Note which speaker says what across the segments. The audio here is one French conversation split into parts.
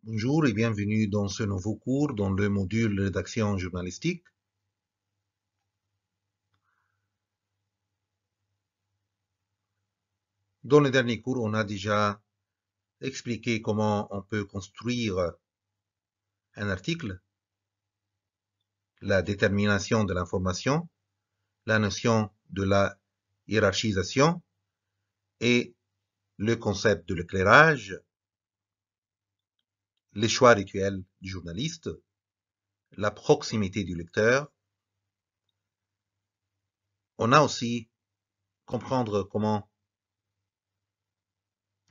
Speaker 1: Bonjour et bienvenue dans ce nouveau cours dans le module rédaction journalistique. Dans le dernier cours, on a déjà expliqué comment on peut construire un article, la détermination de l'information, la notion de la hiérarchisation et le concept de l'éclairage, les choix rituels du journaliste, la proximité du lecteur. On a aussi comprendre comment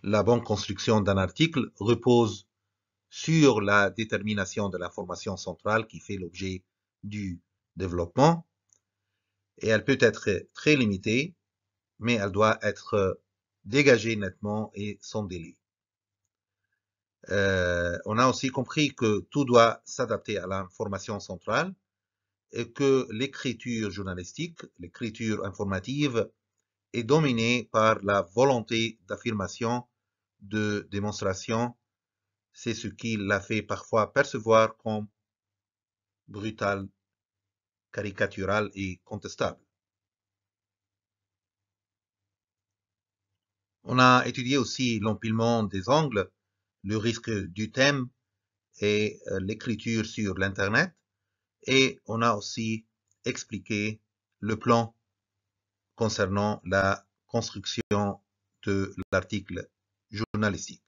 Speaker 1: la bonne construction d'un article repose sur la détermination de l'information centrale qui fait l'objet du développement. Et elle peut être très limitée, mais elle doit être dégagée nettement et sans délai. On a aussi compris que tout doit s'adapter à l'information centrale et que l'écriture journalistique, l'écriture informative, est dominée par la volonté d'affirmation, de démonstration. C'est ce qui l'a fait parfois percevoir comme brutal, caricatural et contestable. On a étudié aussi l'empilement des angles, le risque du thème et l'écriture sur l'Internet. Et on a aussi expliqué le plan concernant la construction de l'article journalistique.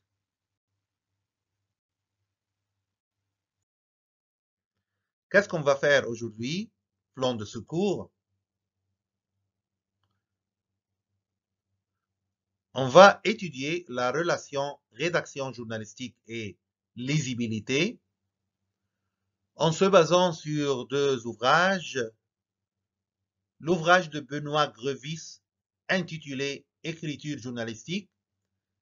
Speaker 1: Qu'est-ce qu'on va faire aujourd'hui? Plan de secours. On va étudier la relation rédaction journalistique et lisibilité en se basant sur deux ouvrages. L'ouvrage de Benoît Grevis intitulé Écriture journalistique,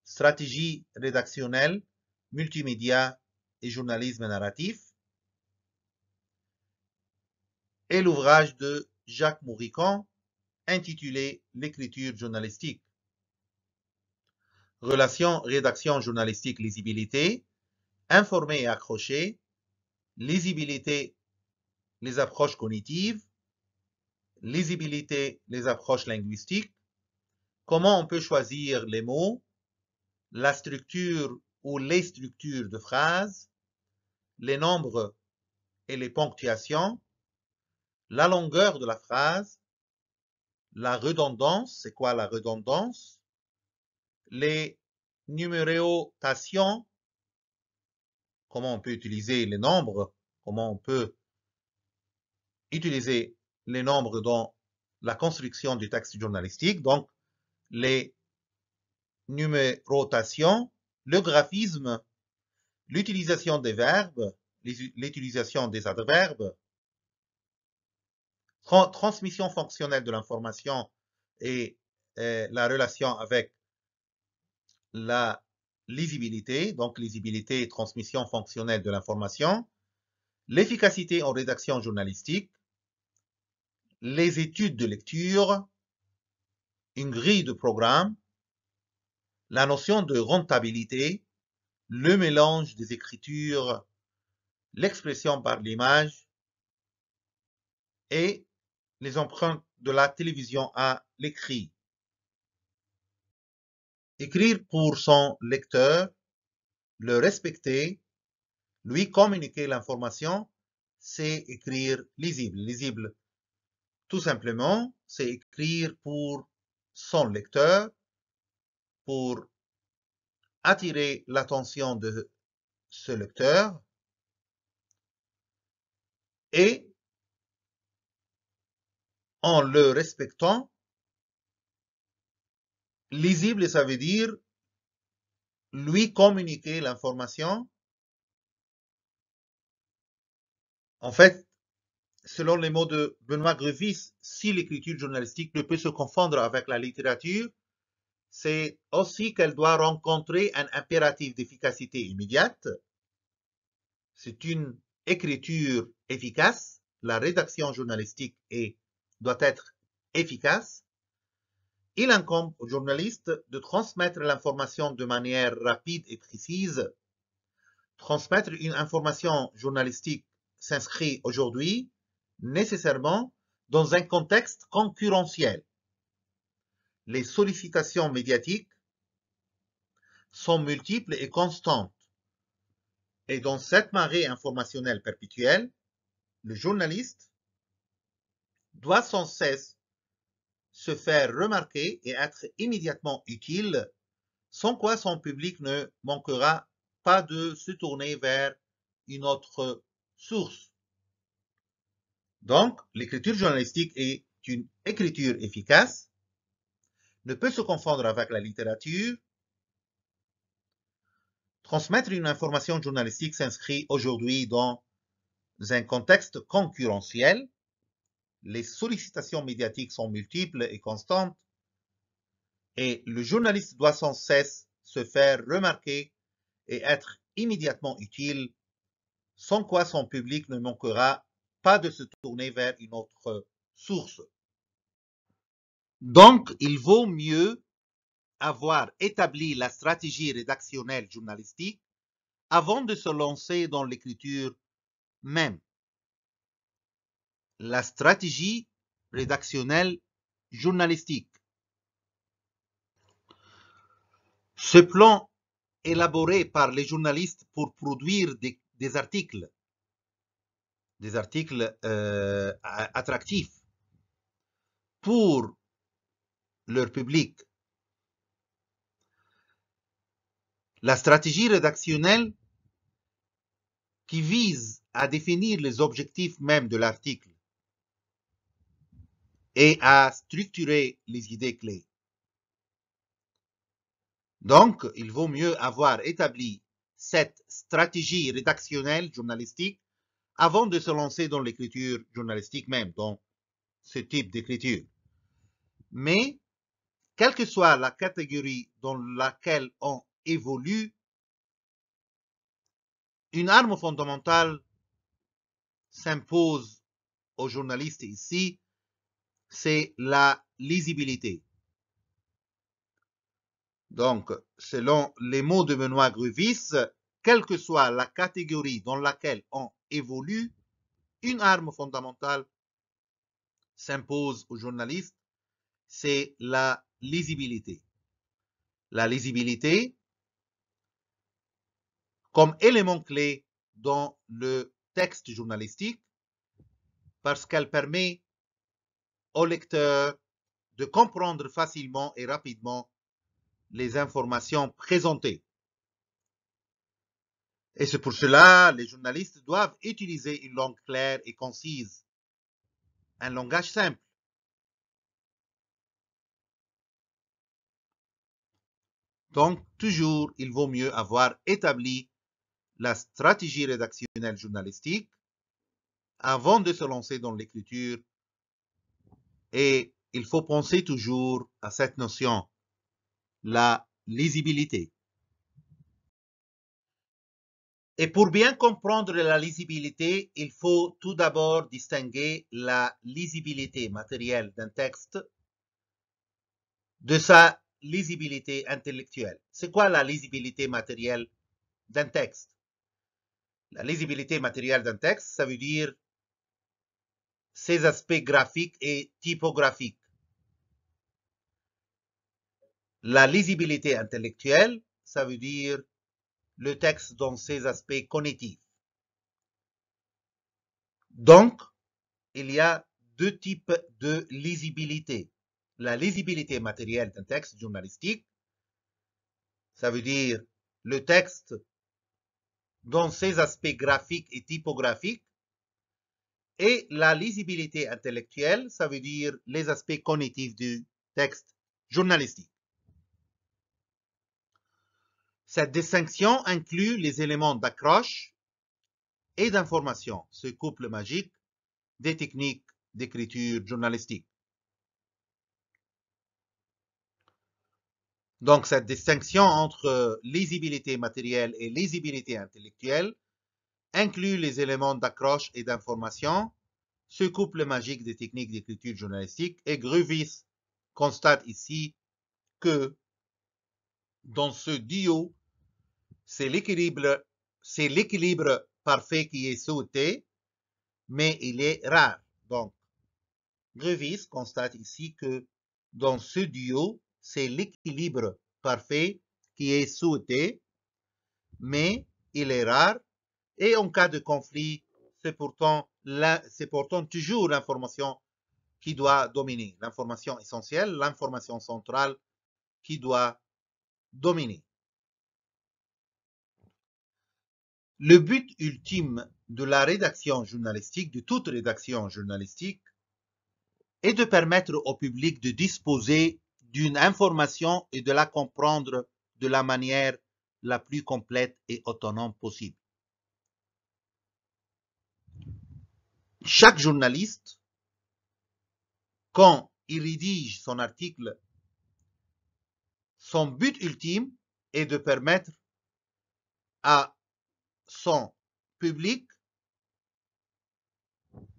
Speaker 1: stratégie rédactionnelle, multimédia et journalisme narratif, et l'ouvrage de Jacques Mourican intitulé L'écriture journalistique. Relation rédaction journalistique lisibilité, informer et accrocher, lisibilité, les approches cognitives, lisibilité, les approches linguistiques, comment on peut choisir les mots, la structure ou les structures de phrases, les nombres et les ponctuations, la longueur de la phrase, la redondance, c'est quoi la redondance, les numérotations, comment on peut utiliser les nombres, comment on peut utiliser les nombres dans la construction du texte journalistique, donc les numérotations, le graphisme, l'utilisation des verbes, l'utilisation des adverbes, transmission fonctionnelle de l'information et la relation avec la lisibilité, donc lisibilité et transmission fonctionnelle de l'information, l'efficacité en rédaction journalistique, les études de lecture, une grille de programme, la notion de rentabilité, le mélange des écritures, l'expression par l'image et les empreintes de la télévision à l'écrit. Écrire pour son lecteur, le respecter, lui communiquer l'information, c'est écrire lisible. Lisible, tout simplement, c'est écrire pour son lecteur, pour attirer l'attention de ce lecteur et en le respectant, lisible, ça veut dire lui communiquer l'information. En fait, selon les mots de Benoît Grevis, si l'écriture journalistique ne peut se confondre avec la littérature, c'est aussi qu'elle doit rencontrer un impératif d'efficacité immédiate. C'est une écriture efficace. La rédaction journalistique doit être efficace. Il incombe au journaliste de transmettre l'information de manière rapide et précise, Transmettre une information journalistique s'inscrit aujourd'hui nécessairement dans un contexte concurrentiel. Les sollicitations médiatiques sont multiples et constantes. Et dans cette marée informationnelle perpétuelle, le journaliste doit sans cesse se faire remarquer et être immédiatement utile, sans quoi son public ne manquera pas de se tourner vers une autre source. Donc, l'écriture journalistique est une écriture efficace, ne peut se confondre avec la littérature. Transmettre une information journalistique s'inscrit aujourd'hui dans un contexte concurrentiel. Les sollicitations médiatiques sont multiples et constantes et le journaliste doit sans cesse se faire remarquer et être immédiatement utile, sans quoi son public ne manquera pas de se tourner vers une autre source. Donc, il vaut mieux avoir établi la stratégie rédactionnelle journalistique avant de se lancer dans l'écriture même. La stratégie rédactionnelle journalistique. Ce plan élaboré par les journalistes pour produire des articles attractifs pour leur public. La stratégie rédactionnelle qui vise à définir les objectifs même de l'article et à structurer les idées clés. Donc, il vaut mieux avoir établi cette stratégie rédactionnelle journalistique avant de se lancer dans l'écriture journalistique même, dans ce type d'écriture. Mais, quelle que soit la catégorie dans laquelle on évolue, une arme fondamentale s'impose aux journalistes ici, c'est la lisibilité. Donc, selon les mots de Benoît Gruvis, quelle que soit la catégorie dans laquelle on évolue, une arme fondamentale s'impose aux journalistes, c'est la lisibilité. La lisibilité comme élément clé dans le texte journalistique parce qu'elle permet au lecteur de comprendre facilement et rapidement les informations présentées. Et c'est pour cela que les journalistes doivent utiliser une langue claire et concise, un langage simple. Donc, toujours, il vaut mieux avoir établi la stratégie rédactionnelle journalistique avant de se lancer dans l'écriture. Et il faut penser toujours à cette notion, la lisibilité. Et pour bien comprendre la lisibilité, il faut tout d'abord distinguer la lisibilité matérielle d'un texte de sa lisibilité intellectuelle. C'est quoi la lisibilité matérielle d'un texte? La lisibilité matérielle d'un texte, ça veut dire ses aspects graphiques et typographiques. La lisibilité intellectuelle, ça veut dire le texte dans ses aspects cognitifs. Donc, il y a deux types de lisibilité. La lisibilité matérielle d'un texte journalistique, ça veut dire le texte dans ses aspects graphiques et typographiques, et la lisibilité intellectuelle, ça veut dire les aspects cognitifs du texte journalistique. Cette distinction inclut les éléments d'accroche et d'information, ce couple magique des techniques d'écriture journalistique. Donc, cette distinction entre lisibilité matérielle et lisibilité intellectuelle inclut les éléments d'accroche et d'information, ce couple magique des techniques d'écriture journalistique, et Gruvis constate ici que dans ce duo, c'est l'équilibre c'est l'équilibre parfait qui est souhaité, mais il est rare. Donc, Grevis constate ici que dans ce duo, c'est l'équilibre parfait qui est souhaité, mais il est rare. Et en cas de conflit, c'est pourtant toujours l'information qui doit dominer, l'information essentielle, l'information centrale qui doit dominer. Le but ultime de la rédaction journalistique, de toute rédaction journalistique, est de permettre au public de disposer d'une information et de la comprendre de la manière la plus complète et autonome possible. Chaque journaliste, quand il rédige son article, son but ultime est de permettre à son public,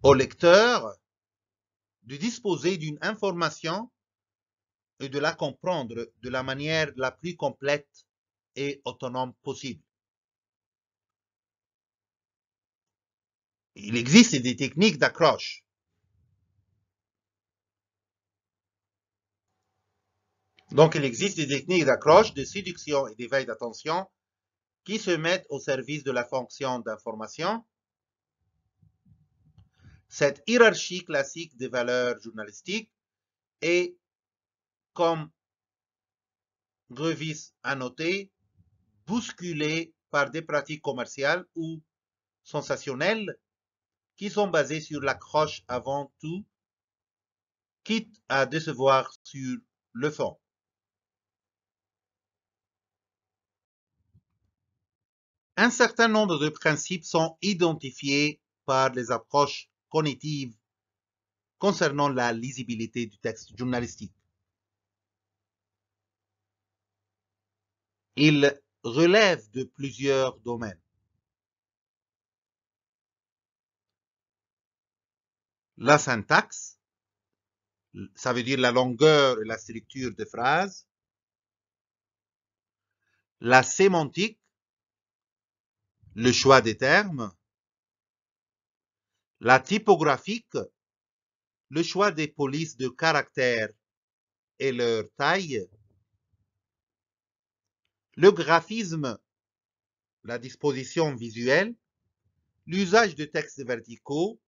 Speaker 1: au lecteur, de disposer d'une information et de la comprendre de la manière la plus complète et autonome possible. Il existe des techniques d'accroche. Donc, il existe des techniques d'accroche, de séduction et d'éveil d'attention qui se mettent au service de la fonction d'information. Cette hiérarchie classique des valeurs journalistiques est, comme Grevis a noté, bousculée par des pratiques commerciales ou sensationnelles qui sont basées sur l'accroche avant tout, quitte à décevoir sur le fond. Un certain nombre de principes sont identifiés par les approches cognitives concernant la lisibilité du texte journalistique. Ils relèvent de plusieurs domaines. La syntaxe, ça veut dire la longueur et la structure des phrases. La sémantique, le choix des termes. La typographique, le choix des polices de caractères et leur taille. Le graphisme, la disposition visuelle. L'usage de textes verticaux.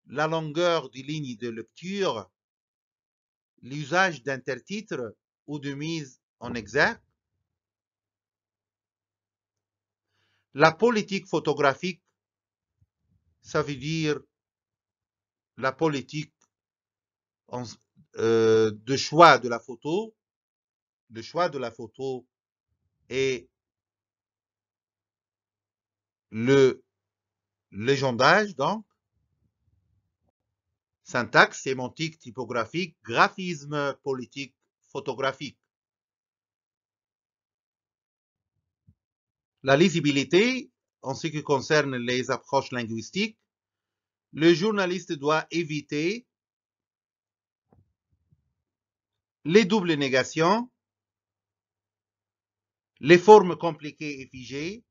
Speaker 1: La longueur des lignes de lecture. L'usage d'intertitres ou de mise en exergue. La politique photographique, ça veut dire la politique de choix de la photo. Le choix de la photo et le légendage, donc. Syntaxe, sémantique, typographique, graphisme, politique, photographique. La lisibilité, en ce qui concerne les approches linguistiques, le journaliste doit éviter les doubles négations, les formes compliquées et figées,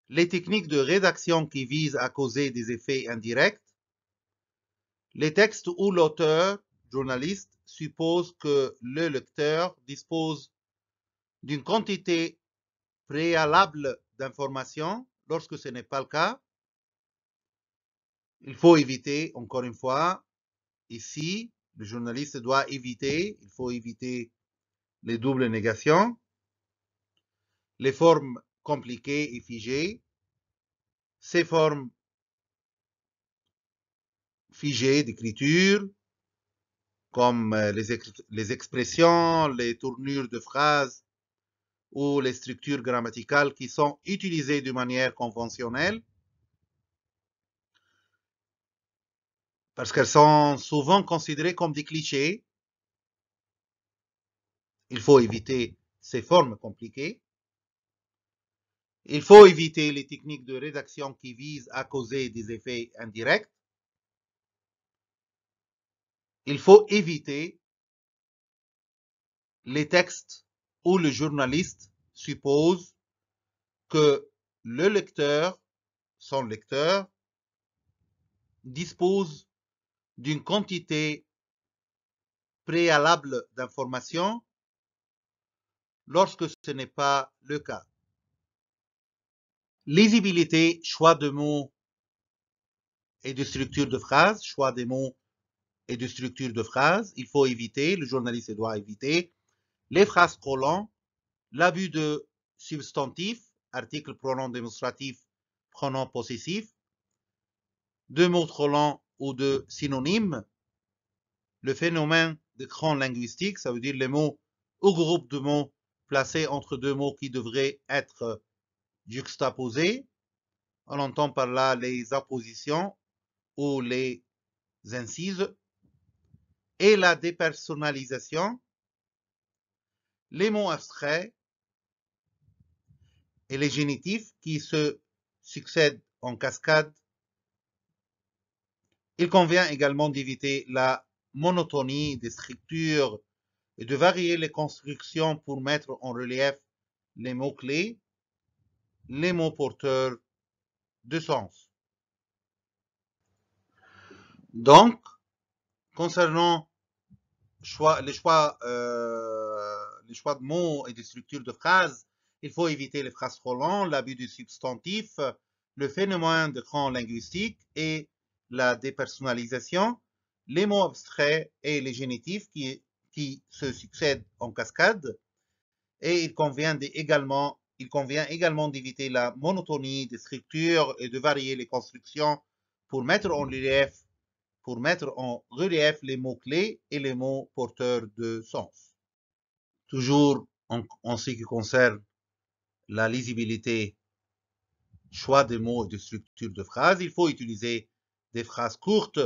Speaker 1: les techniques de rédaction qui visent à causer des effets indirects, les textes où l'auteur, journaliste, suppose que le lecteur dispose d'une quantité préalable d'informations lorsque ce n'est pas le cas. Il faut éviter, encore une fois, ici, le journaliste doit éviter, il faut éviter les doubles négations, les formes compliquées et figées. Ces formes figées d'écriture, comme les expressions, les tournures de phrases ou les structures grammaticales qui sont utilisées de manière conventionnelle, parce qu'elles sont souvent considérées comme des clichés. Il faut éviter ces formes compliquées. Il faut éviter les techniques de rédaction qui visent à causer des effets indirects. Il faut éviter les textes où le journaliste suppose que le lecteur, son lecteur, dispose d'une quantité préalable d'informations lorsque ce n'est pas le cas. Lisibilité, choix de mots et de structure de phrases, choix des mots et de structure de phrases. Il faut éviter, le journaliste doit éviter les phrases trop longues, l'abus de substantifs, articles, pronoms démonstratifs, pronoms possessifs, de mots trop longs ou de synonymes, le phénomène de cran linguistique, ça veut dire les mots ou groupes de mots placés entre deux mots qui devraient être juxtaposés. On entend par là les appositions ou les incises. Et la dépersonnalisation, les mots abstraits et les génitifs qui se succèdent en cascade. Il convient également d'éviter la monotonie des structures et de varier les constructions pour mettre en relief les mots-clés, les mots porteurs de sens. Donc, concernant les choix de mots et de structures de phrases, il faut éviter les phrases trop longues, l'abus du substantif, le phénomène de cran linguistique et la dépersonnalisation, les mots abstraits et les génitifs qui se succèdent en cascade. Et il convient également d'éviter la monotonie des structures et de varier les constructions pour mettre en relief les mots-clés et les mots porteurs de sens. Toujours en ce qui concerne la lisibilité, choix des mots et de structure de phrases, il faut utiliser des phrases courtes,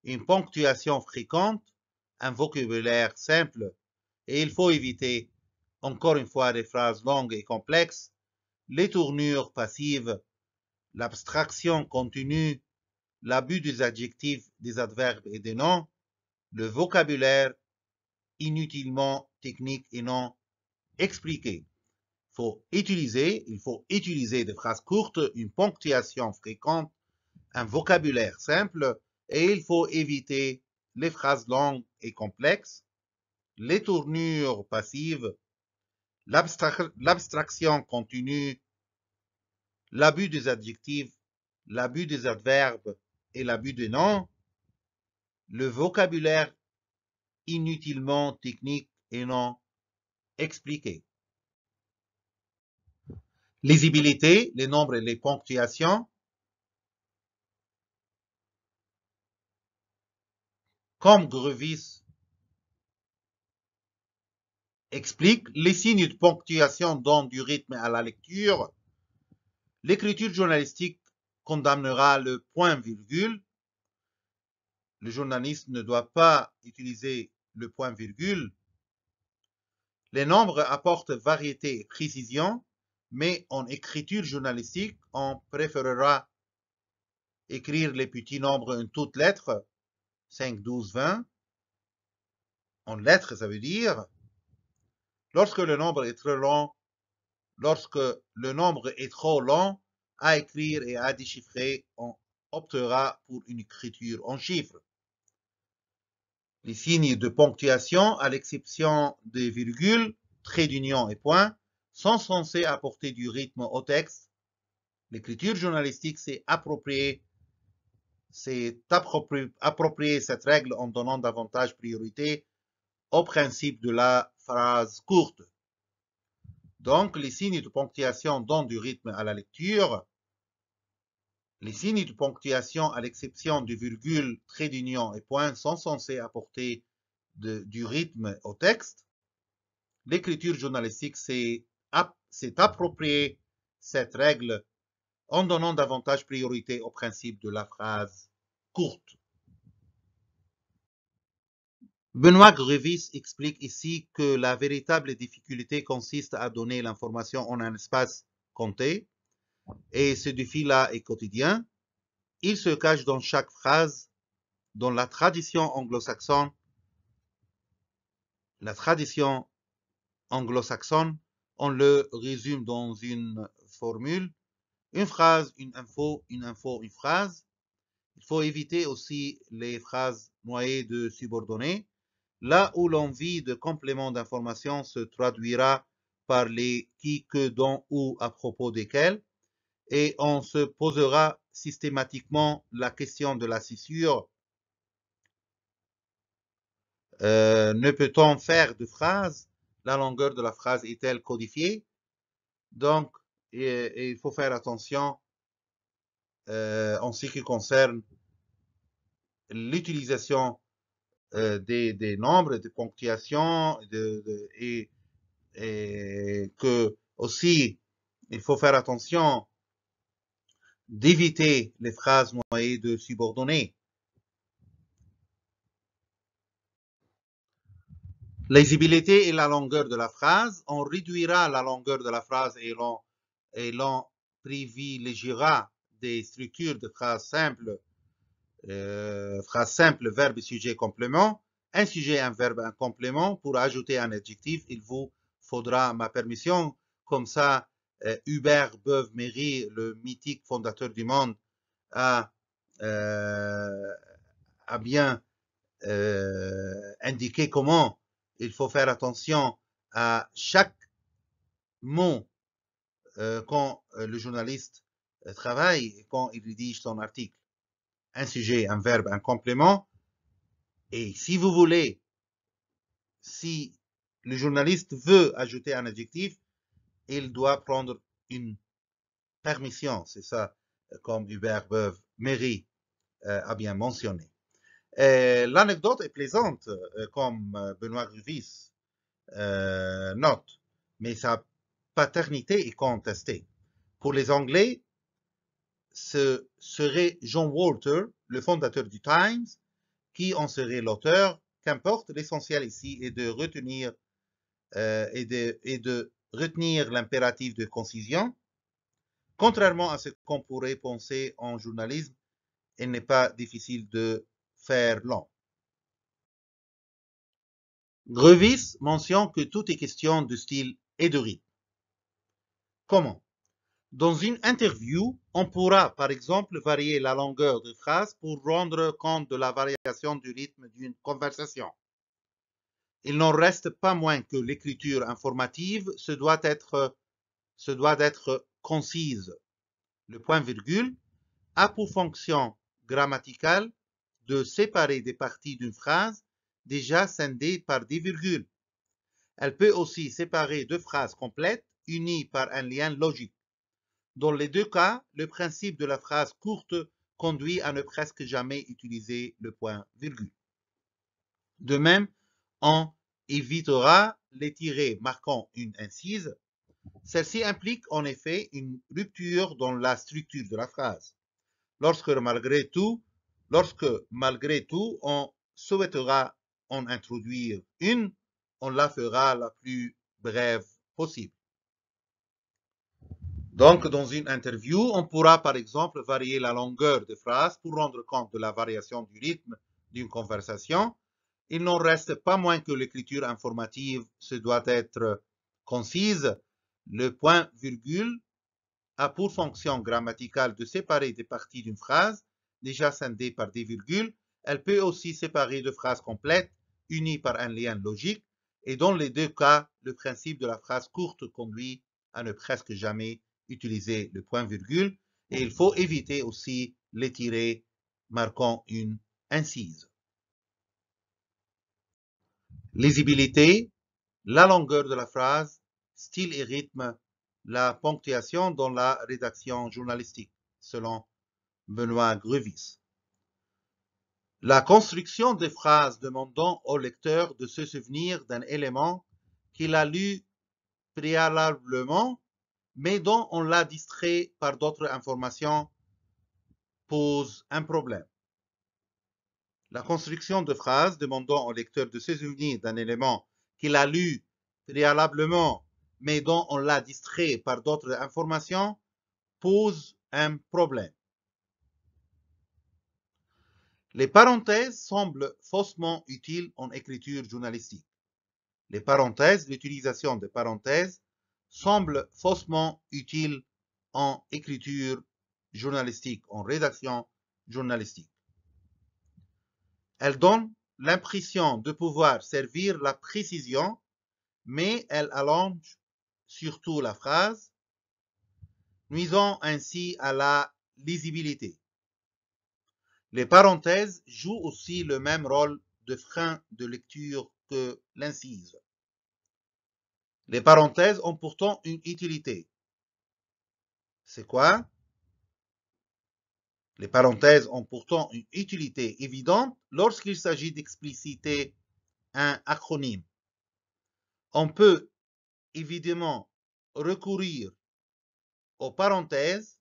Speaker 1: une ponctuation fréquente, un vocabulaire simple, et il faut éviter, encore une fois, des phrases longues et complexes, les tournures passives, l'abstraction continue, l'abus des adjectifs, des adverbes et des noms, le vocabulaire inutilement technique et non expliqué. Il faut utiliser des phrases courtes, une ponctuation fréquente, un vocabulaire simple, et il faut éviter les phrases longues et complexes, les tournures passives, l'abstraction continue, l'abus des adjectifs, l'abus des adverbes et l'abus des noms, le vocabulaire inutilement technique et non expliqué. Lisibilité, les nombres et les ponctuations. Comme Grevis explique, les signes de ponctuation donnent du rythme à la lecture. L'écriture journalistique condamnera le point-virgule. Le journaliste ne doit pas utiliser le point-virgule. Les nombres apportent variété et précision, mais en écriture journalistique, on préférera écrire les petits nombres en toutes lettres, 5, 12, 20. En lettres, ça veut dire, lorsque le nombre est trop long à écrire et à déchiffrer, on optera pour une écriture en chiffres. Les signes de ponctuation, à l'exception des virgules, traits d'union et points, sont censés apporter du rythme au texte. L'écriture journalistique s'est appropriée cette règle en donnant davantage priorité au principe de la phrase courte. Donc, les signes de ponctuation donnent du rythme à la lecture. Les signes de ponctuation, à l'exception de virgules, traits d'union et points, sont censés apporter du rythme au texte. L'écriture journalistique s'est appropriée cette règle en donnant davantage priorité au principe de la phrase courte. Benoît Grevis explique ici que la véritable difficulté consiste à donner l'information en un espace compté, et ce défi-là est quotidien. Il se cache dans chaque phrase. Dans la tradition anglo-saxonne, On le résume dans une formule, une phrase, une info, une phrase. Il faut éviter aussi les phrases noyées de subordonnées. Là où l'envie de complément d'information se traduira par les qui, que, dont, ou à propos desquels, et on se posera systématiquement la question de la scissure. Ne peut-on faire de phrase? La longueur de la phrase est-elle codifiée? Donc, il faut faire attention en ce qui concerne l'utilisation des nombres, des ponctuations, et que aussi il faut faire attention d'éviter les phrases noyées de subordonnées. Lisibilité et la longueur de la phrase. On réduira la longueur de la phrase et l'on privilégiera des structures de phrases simples, verbe, sujet, complément. Un sujet, un verbe, un complément. Pour ajouter un adjectif, il vous faudra ma permission. Comme ça, Hubert Beuve-Méry, le mythique fondateur du Monde, a bien indiqué comment il faut faire attention à chaque mot quand le journaliste travaille et quand il rédige son article. Un sujet, un verbe, un complément. Et si vous voulez, si le journaliste veut ajouter un adjectif, il doit prendre une permission. C'est ça, comme Hubert Beuve-Méry a bien mentionné. L'anecdote est plaisante, comme Benoît Gruvis note, mais sa paternité est contestée. Pour les Anglais, ce serait John Walter, le fondateur du Times, qui en serait l'auteur. Qu'importe, l'essentiel ici est de retenir l'impératif de concision. Contrairement à ce qu'on pourrait penser en journalisme, il n'est pas difficile de faire long. Gruvis mentionne que tout est question de style et de rythme. Comment? Dans une interview, on pourra par exemple varier la longueur de phrase pour rendre compte de la variation du rythme d'une conversation. Il n'en reste pas moins que l'écriture informative se doit d'être concise. Le point-virgule a pour fonction grammaticale de séparer des parties d'une phrase déjà scindées par des virgules. Elle peut aussi séparer deux phrases complètes unies par un lien logique. Dans les deux cas, le principe de la phrase courte conduit à ne presque jamais utiliser le point-virgule. De même, on évitera les tirets marquant une incise. Celle-ci implique en effet une rupture dans la structure de la phrase. Lorsque malgré tout, on souhaitera en introduire une, on la fera la plus brève possible. Donc, dans une interview, on pourra par exemple varier la longueur de phrase pour rendre compte de la variation du rythme d'une conversation. Il n'en reste pas moins que l'écriture informative se doit être concise. Le point-virgule a pour fonction grammaticale de séparer des parties d'une phrase déjà scindées par des virgules. Elle peut aussi séparer deux phrases complètes unies par un lien logique. Et dans les deux cas, le principe de la phrase courte conduit à ne presque jamais utiliser le point-virgule. Et il faut éviter aussi les tirets marquant une incise. Lisibilité, la longueur de la phrase, style et rythme, la ponctuation dans la rédaction journalistique, selon Benoît Gruvis. La construction des phrases demandant au lecteur de se souvenir d'un élément qu'il a lu préalablement, mais dont on l'a distrait par d'autres informations, pose un problème. La construction de phrases demandant au lecteur de se souvenir d'un élément qu'il a lu préalablement, mais dont on l'a distrait par d'autres informations, pose un problème. Les parenthèses semblent faussement utiles en écriture journalistique. Les parenthèses, l'utilisation des parenthèses semble faussement utile en écriture journalistique, en rédaction journalistique. Elle donne l'impression de pouvoir servir la précision, mais elle allonge surtout la phrase, nuisant ainsi à la lisibilité. Les parenthèses jouent aussi le même rôle de frein de lecture que l'incise. Les parenthèses ont pourtant une utilité. C'est quoi? Les parenthèses ont pourtant une utilité évidente lorsqu'il s'agit d'expliciter un acronyme. On peut évidemment recourir aux parenthèses,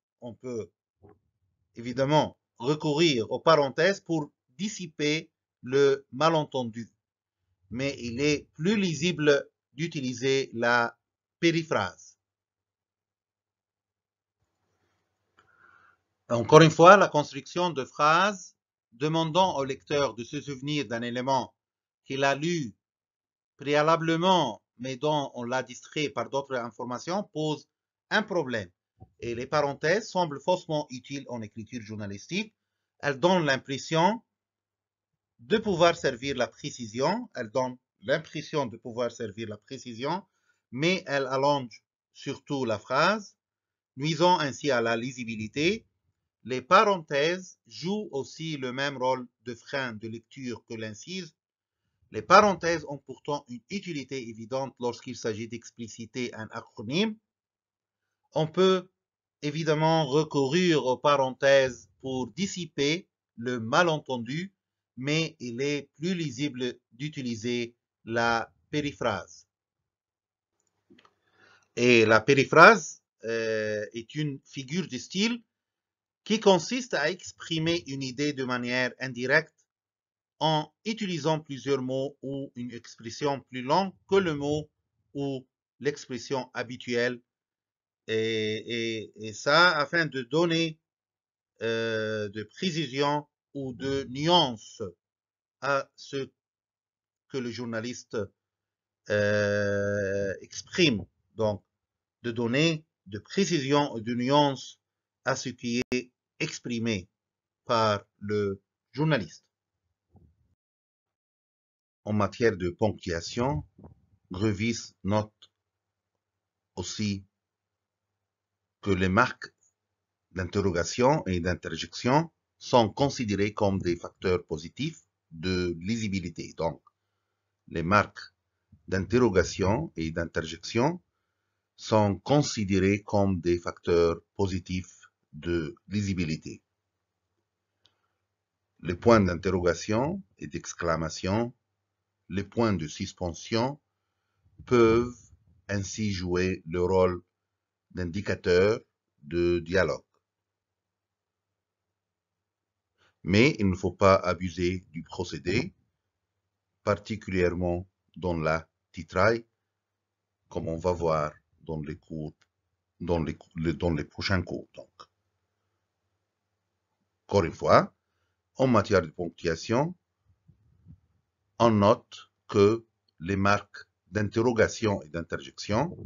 Speaker 1: pour dissiper le malentendu, mais il est plus lisible d'utiliser la périphrase. Encore une fois, la construction de phrases demandant au lecteur de se souvenir d'un élément qu'il a lu préalablement, mais dont on l'a distrait par d'autres informations, pose un problème. Et les parenthèses semblent faussement utiles en écriture journalistique. Elles donnent l'impression de pouvoir servir la précision. Mais elles allongent surtout la phrase, nuisant ainsi à la lisibilité. Les parenthèses jouent aussi le même rôle de frein de lecture que l'incise. Les parenthèses ont pourtant une utilité évidente lorsqu'il s'agit d'expliciter un acronyme. On peut évidemment recourir aux parenthèses pour dissiper le malentendu, mais il est plus lisible d'utiliser la périphrase. Et la périphrase est une figure de style qui consiste à exprimer une idée de manière indirecte en utilisant plusieurs mots ou une expression plus longue que le mot ou l'expression habituelle, et ça afin de donner de précision ou de nuance à ce que le journaliste exprime. Donc, de donner de précision et de nuance à ce qui est exprimé par le journaliste. En matière de ponctuation, Grevis note aussi que les marques d'interrogation et d'interjection sont considérées comme des facteurs positifs de lisibilité. Donc, les marques d'interrogation et d'interjection sont considérées comme des facteurs positifs de lisibilité. Les points d'interrogation et d'exclamation, les points de suspension peuvent ainsi jouer le rôle d'indicateurs de dialogue. Mais il ne faut pas abuser du procédé, particulièrement dans la titraille, comme on va voir dans les cours, dans les prochains cours. Donc, encore une fois, en matière de ponctuation, on note que les marques d'interrogation et d'interjection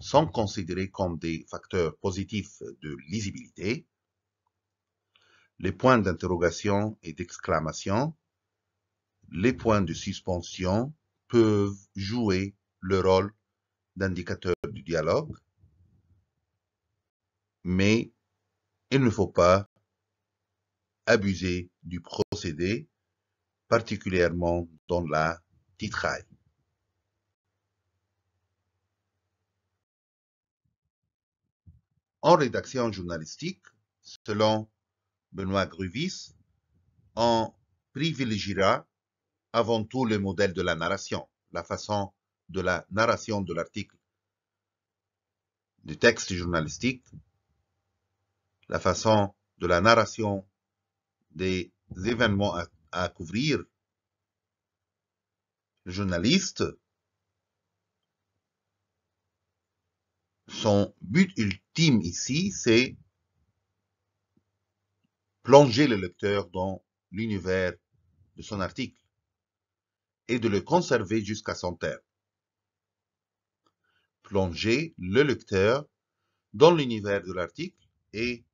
Speaker 1: sont considérées comme des facteurs positifs de lisibilité. Les points d'interrogation et d'exclamation, les points de suspension peuvent jouer le rôle d'indicateurs du dialogue, mais il ne faut pas abuser du procédé, particulièrement dans la titraille. En rédaction journalistique, selon Benoît Gruvis, on privilégiera avant tout le modèle de la narration, la façon de la narration de l'article du texte journalistique, la façon de la narration des événements à couvrir. Le journaliste, son but ultime ici, c'est plonger le lecteur dans l'univers de son article et de le conserver jusqu'à son terme. plonger le lecteur dans l'univers de l'article et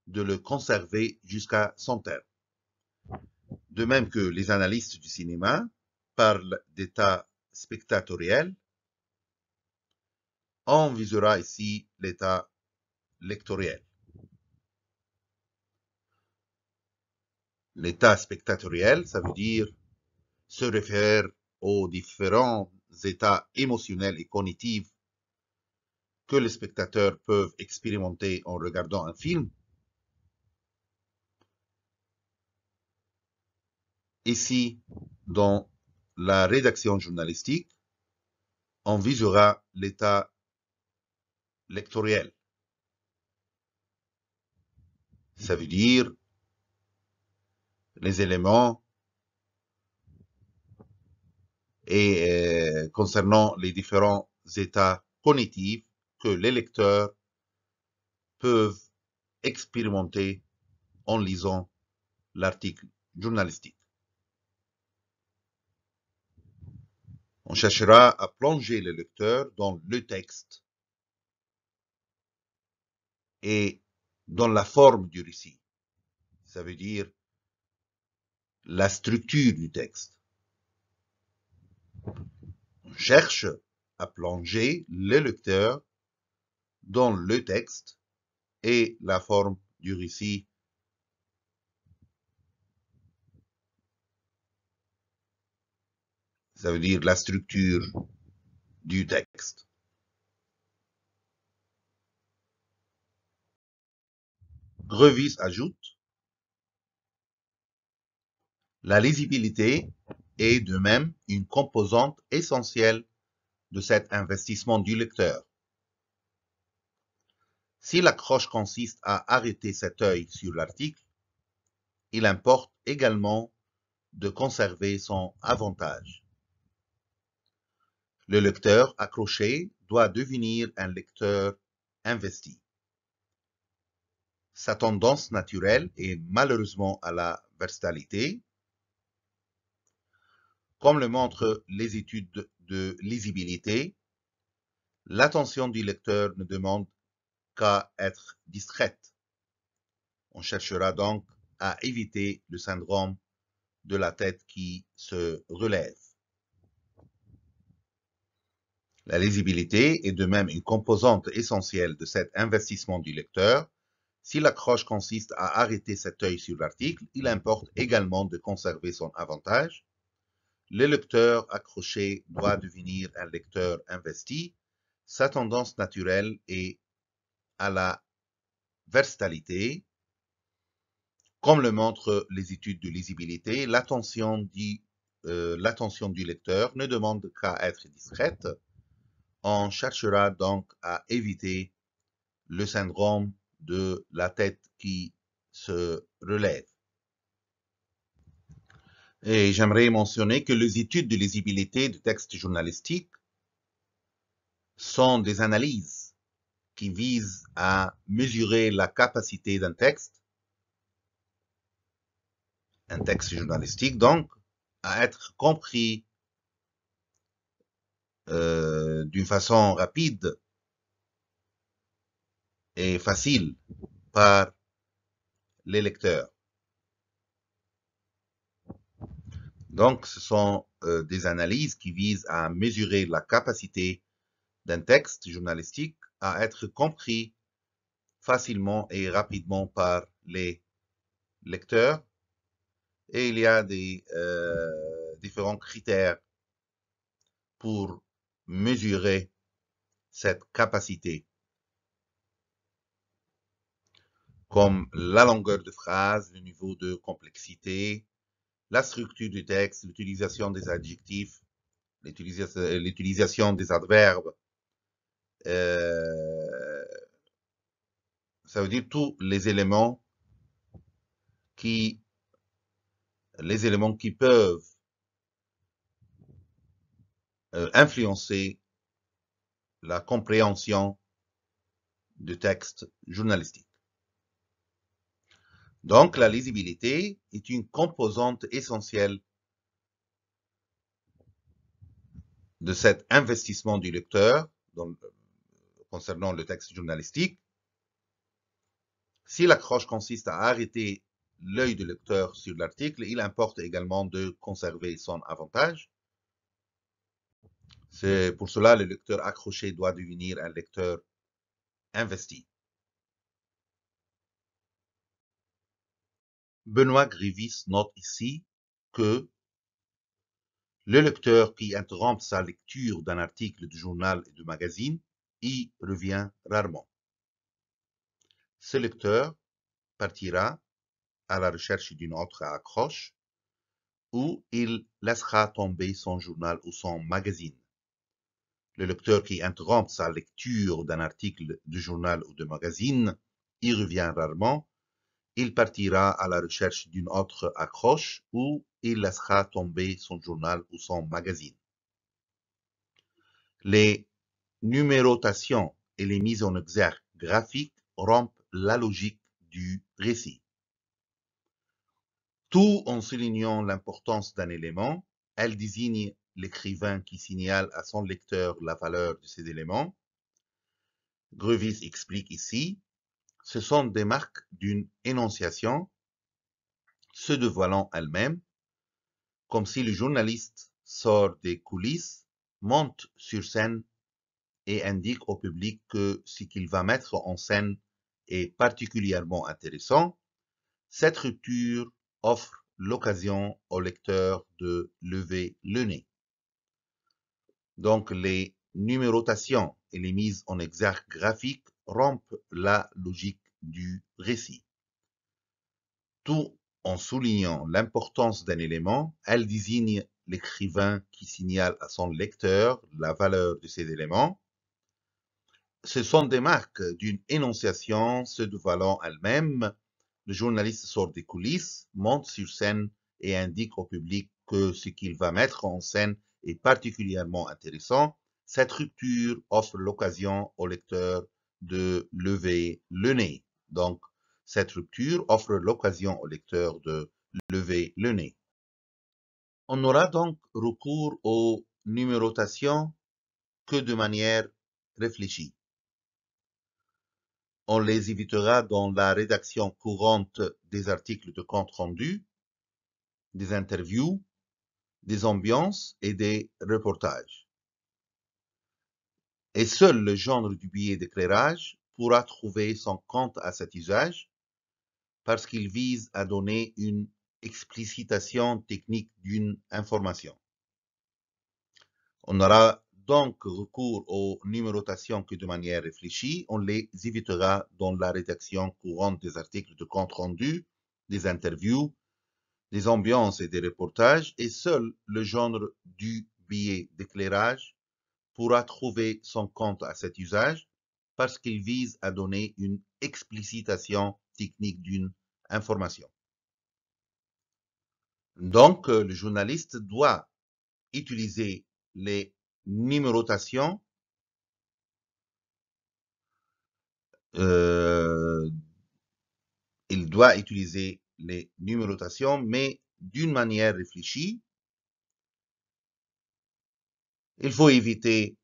Speaker 1: de le conserver jusqu'à son terme. De même que les analystes du cinéma parlent d'état spectatoriel, on visera ici l'état lectoriel. L'état spectatoriel, ça veut dire se réfère aux différents états émotionnels et cognitifs que les spectateurs peuvent expérimenter en regardant un film. Ici, dans la rédaction journalistique, on visera l'état lectoriel. Ça veut dire les éléments et concernant les différents états cognitifs que les lecteurs peuvent expérimenter en lisant l'article journalistique. On cherchera à plonger le lecteur dans le texte et dans la forme du récit. Ça veut dire la structure du texte. On cherche à plonger le lecteur dans le texte et la forme du récit. Ça veut dire la structure du texte. Revis ajoute: la lisibilité est de même une composante essentielle de cet investissement du lecteur. Si l'accroche consiste à arrêter cet œil sur l'article, il importe également de conserver son avantage. Le lecteur accroché doit devenir un lecteur investi. Sa tendance naturelle est malheureusement à la versatilité. Comme le montrent les études de lisibilité, l'attention du lecteur ne demande qu'à être distraite. On cherchera donc à éviter le syndrome de la tête qui se relève. La lisibilité est de même une composante essentielle de cet investissement du lecteur. Si l'accroche consiste à arrêter cet œil sur l'article, il importe également de conserver son avantage. Le lecteur accroché doit devenir un lecteur investi. Sa tendance naturelle est à la versatilité. Comme le montrent les études de lisibilité, l'attention du lecteur ne demande qu'à être discrète. On cherchera donc à éviter le syndrome de la tête qui se relève. Et j'aimerais mentionner que les études de lisibilité du texte journalistique sont des analyses qui visent à mesurer la capacité d'un texte, un texte journalistique donc, à être compris d'une façon rapide et facile par les lecteurs. Donc, ce sont des analyses qui visent à mesurer la capacité d'un texte journalistique à être compris facilement et rapidement par les lecteurs. Et il y a des différents critères pour mesurer cette capacité, comme la longueur de phrase, le niveau de complexité, la structure du texte, l'utilisation des adjectifs, l'utilisation des adverbes. Ça veut dire tous les éléments qui peuvent influencer la compréhension du texte journalistique. Donc, la lisibilité est une composante essentielle de cet investissement du lecteur concernant le texte journalistique. Si l'accroche consiste à arrêter l'œil du lecteur sur l'article, il importe également de conserver son avantage. C'est pour cela que le lecteur accroché doit devenir un lecteur investi. Benoît Grévis note ici que le lecteur qui interrompt sa lecture d'un article du journal et du magazine y revient rarement. Ce lecteur partira à la recherche d'une autre accroche où il laissera tomber son journal ou son magazine. Le lecteur qui interrompt sa lecture d'un article du journal ou de magazine y revient rarement. Il partira à la recherche d'une autre accroche où il laissera tomber son journal ou son magazine. Les numérotations et les mises en exergue graphiques rompent la logique du récit. Tout en soulignant l'importance d'un élément, elles désignent l'écrivain qui signale à son lecteur la valeur de ces éléments. Grévis explique ici, ce sont des marques d'une énonciation, se dévoilant elle-même, comme si le journaliste sort des coulisses, monte sur scène et indique au public que ce qu'il va mettre en scène est particulièrement intéressant. Cette rupture offre l'occasion au lecteur de lever le nez. Donc, les numérotations et les mises en exergue graphiques rompent la logique du récit. Tout en soulignant l'importance d'un élément, elles désignent l'écrivain qui signale à son lecteur la valeur de ces éléments. Ce sont des marques d'une énonciation se dévoilant elle-même. Le journaliste sort des coulisses, monte sur scène et indique au public que ce qu'il va mettre en scène est particulièrement intéressant. Cette rupture offre l'occasion au lecteur de lever le nez. Donc, cette rupture offre l'occasion au lecteur de lever le nez. On aura donc recours aux numérotations que de manière réfléchie. On les évitera dans la rédaction courante des articles de compte-rendu, des interviews, des ambiances et des reportages. Et seul le genre du billet d'éclairage pourra trouver son compte à cet usage parce qu'il vise à donner une explicitation technique d'une information. On aura donc recours aux numérotations que de manière réfléchie, on les évitera dans la rédaction courante des articles de compte-rendu, des interviews, des ambiances et des reportages, et seul le genre du billet d'éclairage pourra trouver son compte à cet usage parce qu'il vise à donner une explicitation technique d'une information. Donc, le journaliste doit utiliser les numérotations il doit utiliser les numérotations, mais d'une manière réfléchie. Il faut éviter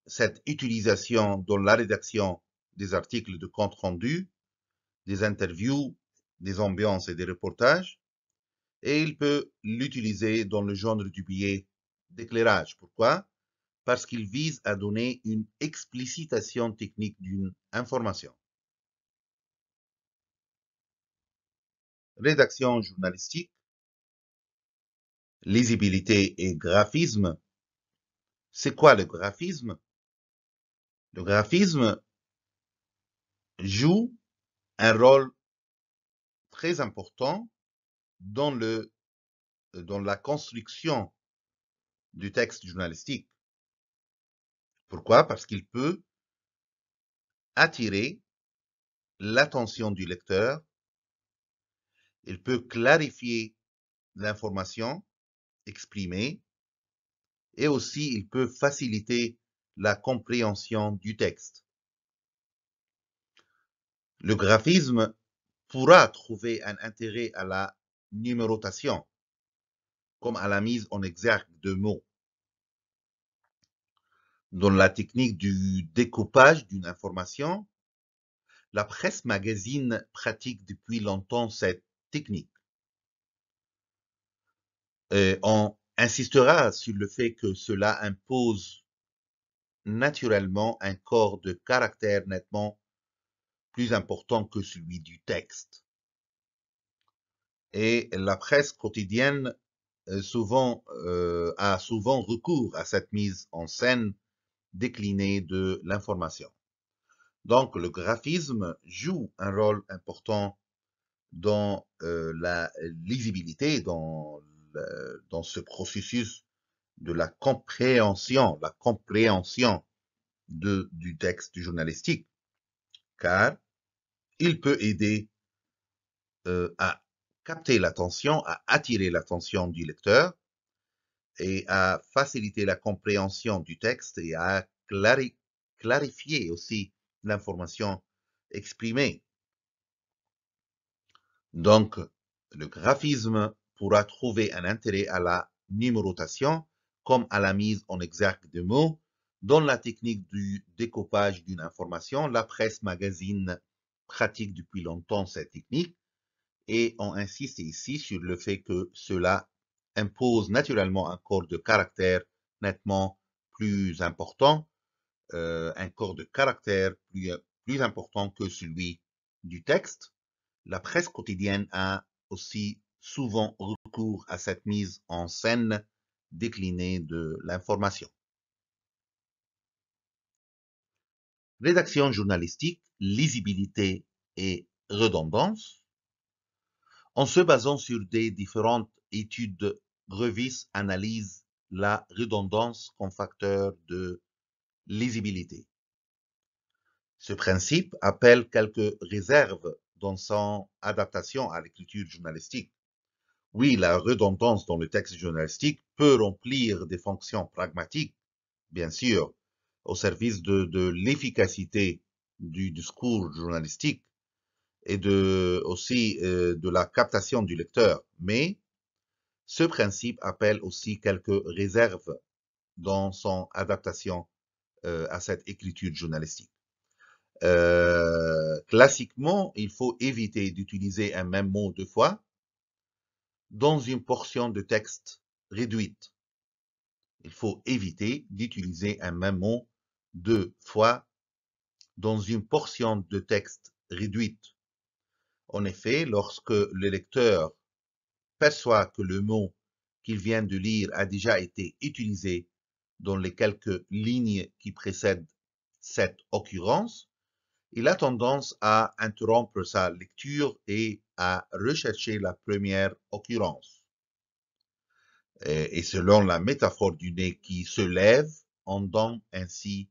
Speaker 1: cette utilisation dans la rédaction des articles de compte rendu, des interviews, des ambiances et des reportages, et il peut l'utiliser dans le genre du billet d'éclairage. Pourquoi? Parce qu'il vise à donner une explicitation technique d'une information. Rédaction journalistique, lisibilité et graphisme. C'est quoi le graphisme? Le graphisme joue un rôle très important dans la construction du texte journalistique. Pourquoi? Parce qu'il peut attirer l'attention du lecteur, il peut clarifier l'information exprimée et aussi il peut faciliter la compréhension du texte. Le graphisme pourra trouver un intérêt à la numérotation, comme à la mise en exergue de mots. Dans la technique du découpage d'une information, la presse magazine pratique depuis longtemps cette technique. On insistera sur le fait que cela impose naturellement un corps de caractère nettement plus important que celui du texte. Et la presse quotidienne a souvent recours à cette mise en scène déclinée de l'information. Donc, le graphisme joue un rôle important dans la lisibilité, dans ce processus de la compréhension du texte journalistique, car il peut aider à capter l'attention, à attirer l'attention du lecteur et à faciliter la compréhension du texte et à clarifier aussi l'information exprimée. Donc, le graphisme pourra trouver un intérêt à la numérotation comme à la mise en exergue de mots. Dans la technique du découpage d'une information, la presse magazine pratique depuis longtemps cette technique et on insiste ici sur le fait que cela impose naturellement un corps de caractère nettement plus important, un corps de caractère plus important que celui du texte. La presse quotidienne a aussi souvent recours à cette mise en scène déclinée de l'information. Rédaction journalistique, lisibilité et redondance. En se basant sur des différentes études, Grevis analyse la redondance comme facteur de lisibilité. Ce principe appelle quelques réserves dans son adaptation à l'écriture journalistique. Oui, la redondance dans le texte journalistique peut remplir des fonctions pragmatiques, bien sûr, au service de l'efficacité du discours journalistique et aussi de la captation du lecteur. Mais ce principe appelle aussi quelques réserves dans son adaptation à cette écriture journalistique. Classiquement, il faut éviter d'utiliser un même mot deux fois dans une portion de texte réduite. Il faut éviter d'utiliser un même mot deux fois dans une portion de texte réduite. En effet, lorsque le lecteur perçoit que le mot qu'il vient de lire a déjà été utilisé dans les quelques lignes qui précèdent cette occurrence, il a tendance à interrompre sa lecture et à rechercher la première occurrence. Et selon la métaphore du nez qui se lève, on donne ainsi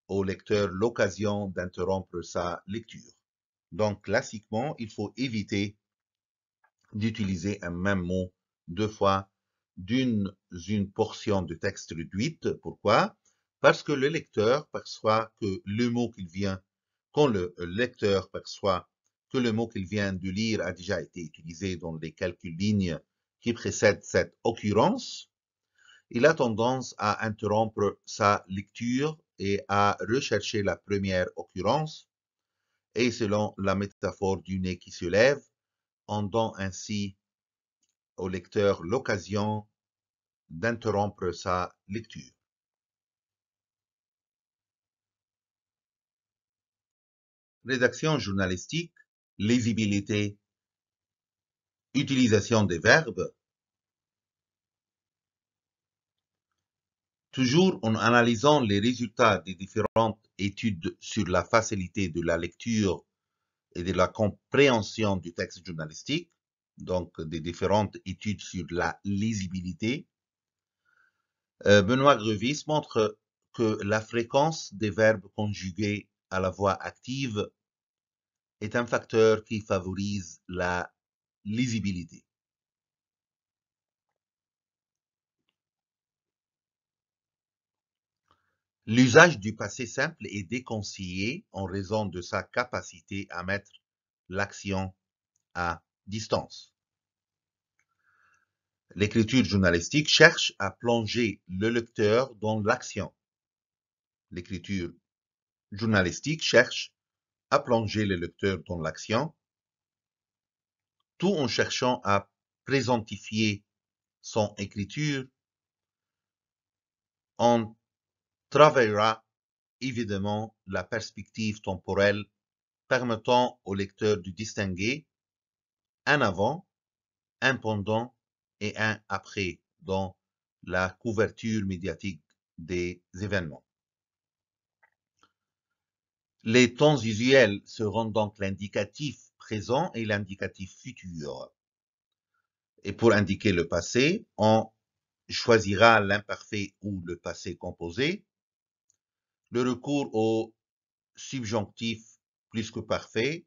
Speaker 1: au lecteur l'occasion d'interrompre sa lecture. Donc, classiquement, il faut éviter d'utiliser un même mot deux fois d'une une portion de texte réduite. Pourquoi? Parce que le lecteur perçoit que le mot qu'il vient, quand le lecteur perçoit que le mot qu'il vient de lire a déjà été utilisé dans les quelques lignes qui précèdent cette occurrence, il a tendance à interrompre sa lecture et à rechercher la première occurrence. Et selon la métaphore du nez qui se lève, on donne ainsi au lecteur l'occasion d'interrompre sa lecture. Rédaction journalistique, lisibilité, utilisation des verbes. Toujours en analysant les résultats des différentes études sur la facilité de la lecture et de la compréhension du texte journalistique, donc des différentes études sur la lisibilité, Benoît Grevis montre que la fréquence des verbes conjugués à la voix active est un facteur qui favorise la lisibilité. L'usage du passé simple est déconseillé en raison de sa capacité à mettre l'action à distance. L'écriture journalistique cherche à plonger le lecteur dans l'action. L'écriture journalistique cherche à plonger le lecteur dans l'action, tout en cherchant à présentifier son écriture. On travaillera évidemment la perspective temporelle permettant au lecteur de distinguer un avant, un pendant et un après dans la couverture médiatique des événements. Les temps usuels seront donc l'indicatif présent et l'indicatif futur. Et pour indiquer le passé, on choisira l'imparfait ou le passé composé. Le recours au subjonctif plus que parfait,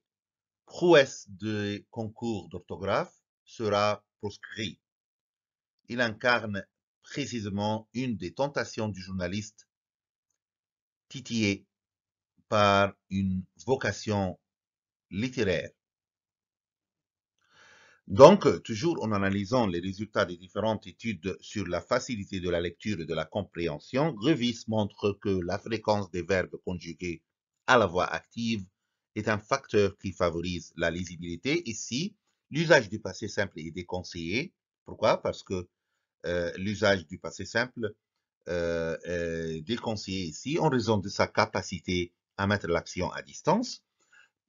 Speaker 1: prouesse des concours d'orthographe, sera proscrit. Il incarne précisément une des tentations du journaliste titillé par une vocation littéraire. Donc, toujours en analysant les résultats des différentes études sur la facilité de la lecture et de la compréhension, Grevis montre que la fréquence des verbes conjugués à la voix active est un facteur qui favorise la lisibilité. Ici, l'usage du passé simple est déconseillé. Pourquoi? Parce que l'usage du passé simple est déconseillé ici en raison de sa capacité à mettre l'action à distance.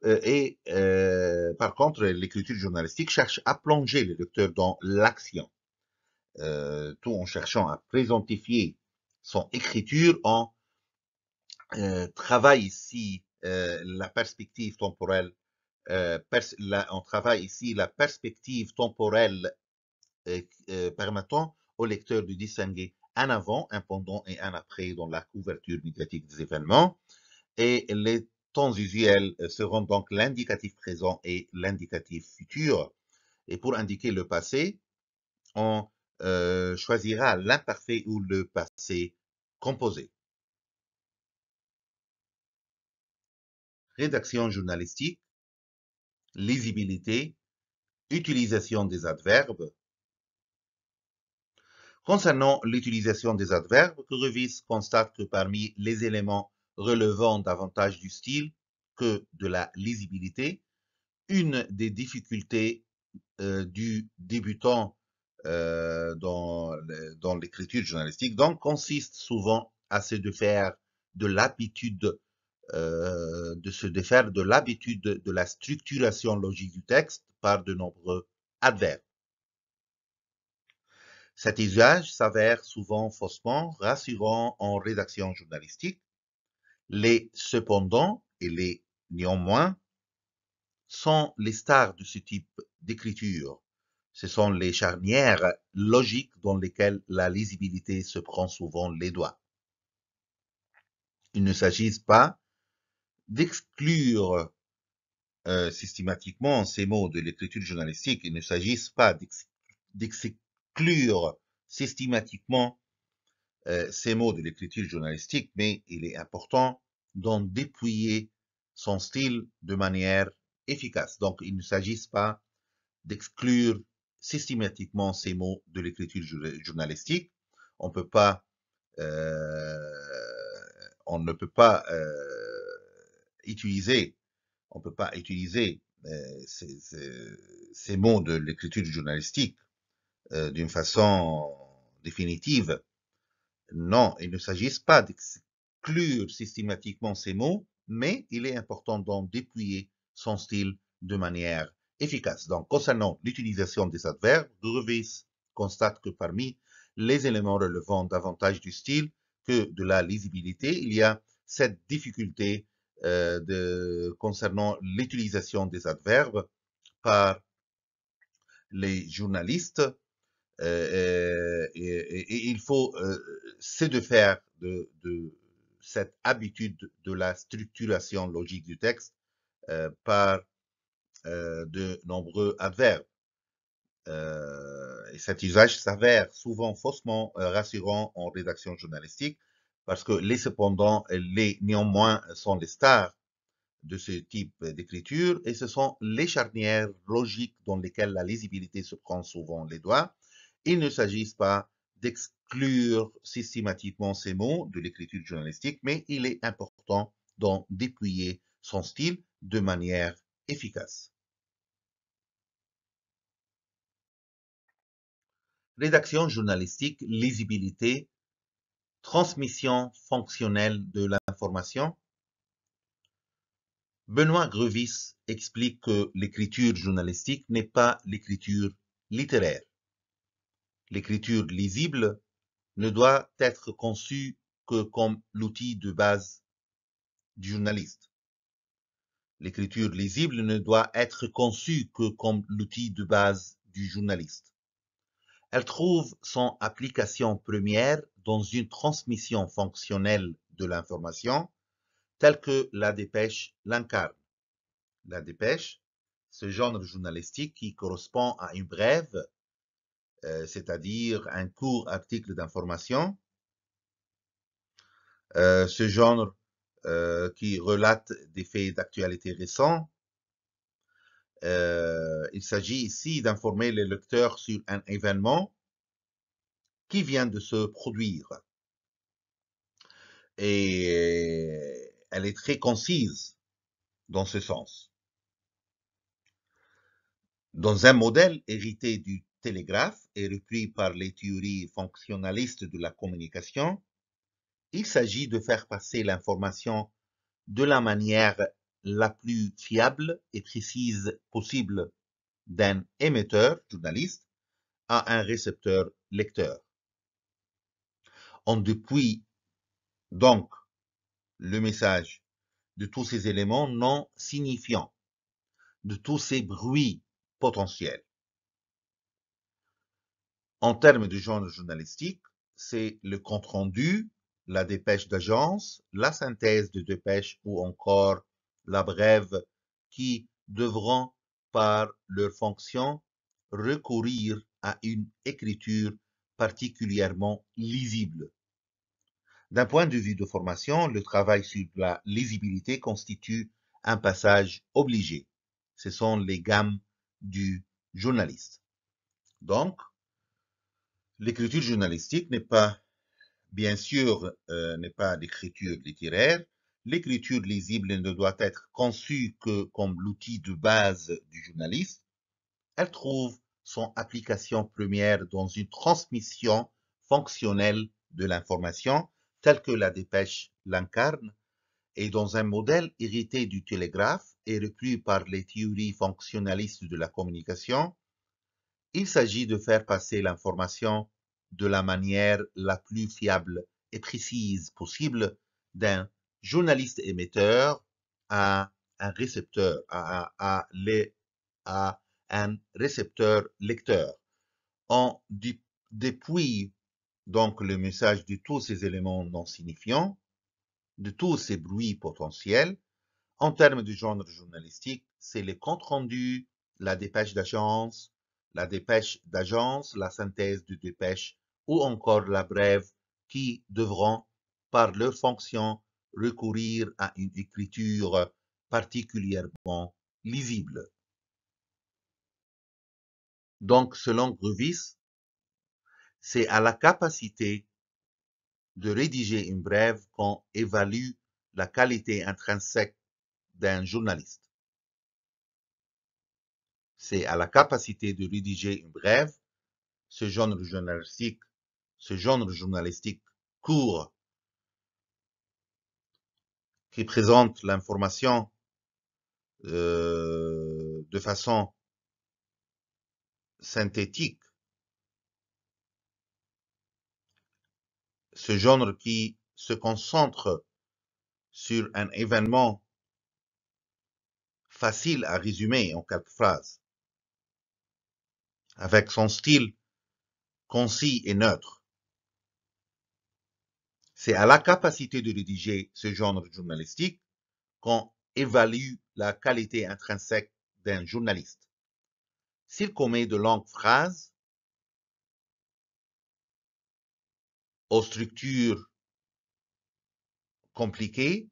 Speaker 1: Et par contre, l'écriture journalistique cherche à plonger le lecteur dans l'action, tout en cherchant à présentifier son écriture. On travaille ici la perspective temporelle, on travaille ici la perspective temporelle permettant au lecteur de distinguer un avant, un pendant et un après dans la couverture médiatique des événements. Et les temps usuels seront donc l'indicatif présent et l'indicatif futur. Et pour indiquer le passé, on choisira l'imparfait ou le passé composé. Rédaction journalistique, lisibilité, utilisation des adverbes. Concernant l'utilisation des adverbes, Grevis constate que parmi les éléments relevant davantage du style que de la lisibilité, une des difficultés du débutant dans l'écriture journalistique donc consiste souvent à se défaire de l'habitude de la structuration logique du texte par de nombreux adverbes. Cet usage s'avère souvent faussement rassurant en rédaction journalistique. Les cependant et les néanmoins sont les stars de ce type d'écriture. Ce sont les charnières logiques dans lesquelles la lisibilité se prend souvent les doigts. Il ne s'agit pas d'exclure systématiquement ces mots de l'écriture journalistique. Il ne s'agit pas d'exclure systématiquement ces mots de l'écriture journalistique, mais il est important d'en dépouiller son style de manière efficace. Donc, il ne s'agit pas d'exclure systématiquement ces mots de l'écriture journalistique. On peut pas, on ne peut pas utiliser, on peut pas utiliser ces mots de l'écriture journalistique d'une façon définitive. Non, il ne s'agit pas d'exclure systématiquement ces mots, mais il est important d'en dépouiller son style de manière efficace. Donc, concernant l'utilisation des adverbes, Grevis constate que parmi les éléments relevant davantage du style que de la lisibilité, il y a cette difficulté concernant l'utilisation des adverbes par les journalistes. Et il faut se défaire de cette habitude de la structuration logique du texte par de nombreux adverbes. Et cet usage s'avère souvent faussement rassurant en rédaction journalistique parce que les cependant, les néanmoins sont les stars de ce type d'écriture et ce sont les charnières logiques dans lesquelles la lisibilité se prend souvent les doigts. il ne s'agit pas d'exclure systématiquement ces mots de l'écriture journalistique, mais il est important d'en déployer son style de manière efficace. Rédaction journalistique, lisibilité, transmission fonctionnelle de l'information. Benoît Grevis explique que l'écriture journalistique n'est pas l'écriture littéraire. L'écriture lisible ne doit être conçue que comme l'outil de base du journaliste. L'écriture lisible ne doit être conçue que comme l'outil de base du journaliste. Elle trouve son application première dans une transmission fonctionnelle de l'information, telle que la dépêche l'incarne. La dépêche, ce genre journalistique qui correspond à une brève, c'est-à-dire un court article d'information, ce genre qui relate des faits d'actualité récents. Il s'agit ici d'informer les lecteurs sur un événement qui vient de se produire. Et elle est très concise dans ce sens. Dans un modèle hérité du télégraphe et repris par les théories fonctionnalistes de la communication, il s'agit de faire passer l'information de la manière la plus fiable et précise possible d'un émetteur, journaliste, à un récepteur, lecteur. On dépouille donc le message de tous ces éléments non signifiants, de tous ces bruits potentiels. En termes de genre journalistique, c'est le compte-rendu, la dépêche d'agence, la synthèse de dépêche ou encore la brève qui devront, par leur fonction, recourir à une écriture particulièrement lisible. D'un point de vue de formation, le travail sur la lisibilité constitue un passage obligé. Ce sont les gammes du journaliste. Donc, l'écriture journalistique n'est pas, bien sûr, n'est pas l'écriture littéraire. L'écriture lisible ne doit être conçue que comme l'outil de base du journaliste. Elle trouve son application première dans une transmission fonctionnelle de l'information, telle que la dépêche l'incarne, et dans un modèle hérité du télégraphe et repris par les théories fonctionnalistes de la communication. Il s'agit de faire passer l'information de la manière la plus fiable et précise possible d'un journaliste émetteur à un récepteur, à un récepteur lecteur. On dépouille donc le message de tous ces éléments non signifiants, de tous ces bruits potentiels. En termes de genre journalistique, c'est les comptes rendus, la dépêche d'agence, la synthèse de dépêche ou encore la brève qui devront, par leur fonction, recourir à une écriture particulièrement lisible. Donc, selon Grevis, c'est à la capacité de rédiger une brève qu'on évalue la qualité intrinsèque d'un journaliste. C'est à la capacité de rédiger une brève, ce genre journalistique court qui présente l'information de façon synthétique, ce genre qui se concentre sur un événement facile à résumer en quelques phrases, avec son style concis et neutre. C'est à la capacité de rédiger ce genre journalistique qu'on évalue la qualité intrinsèque d'un journaliste. S'il commet de longues phrases aux structures compliquées,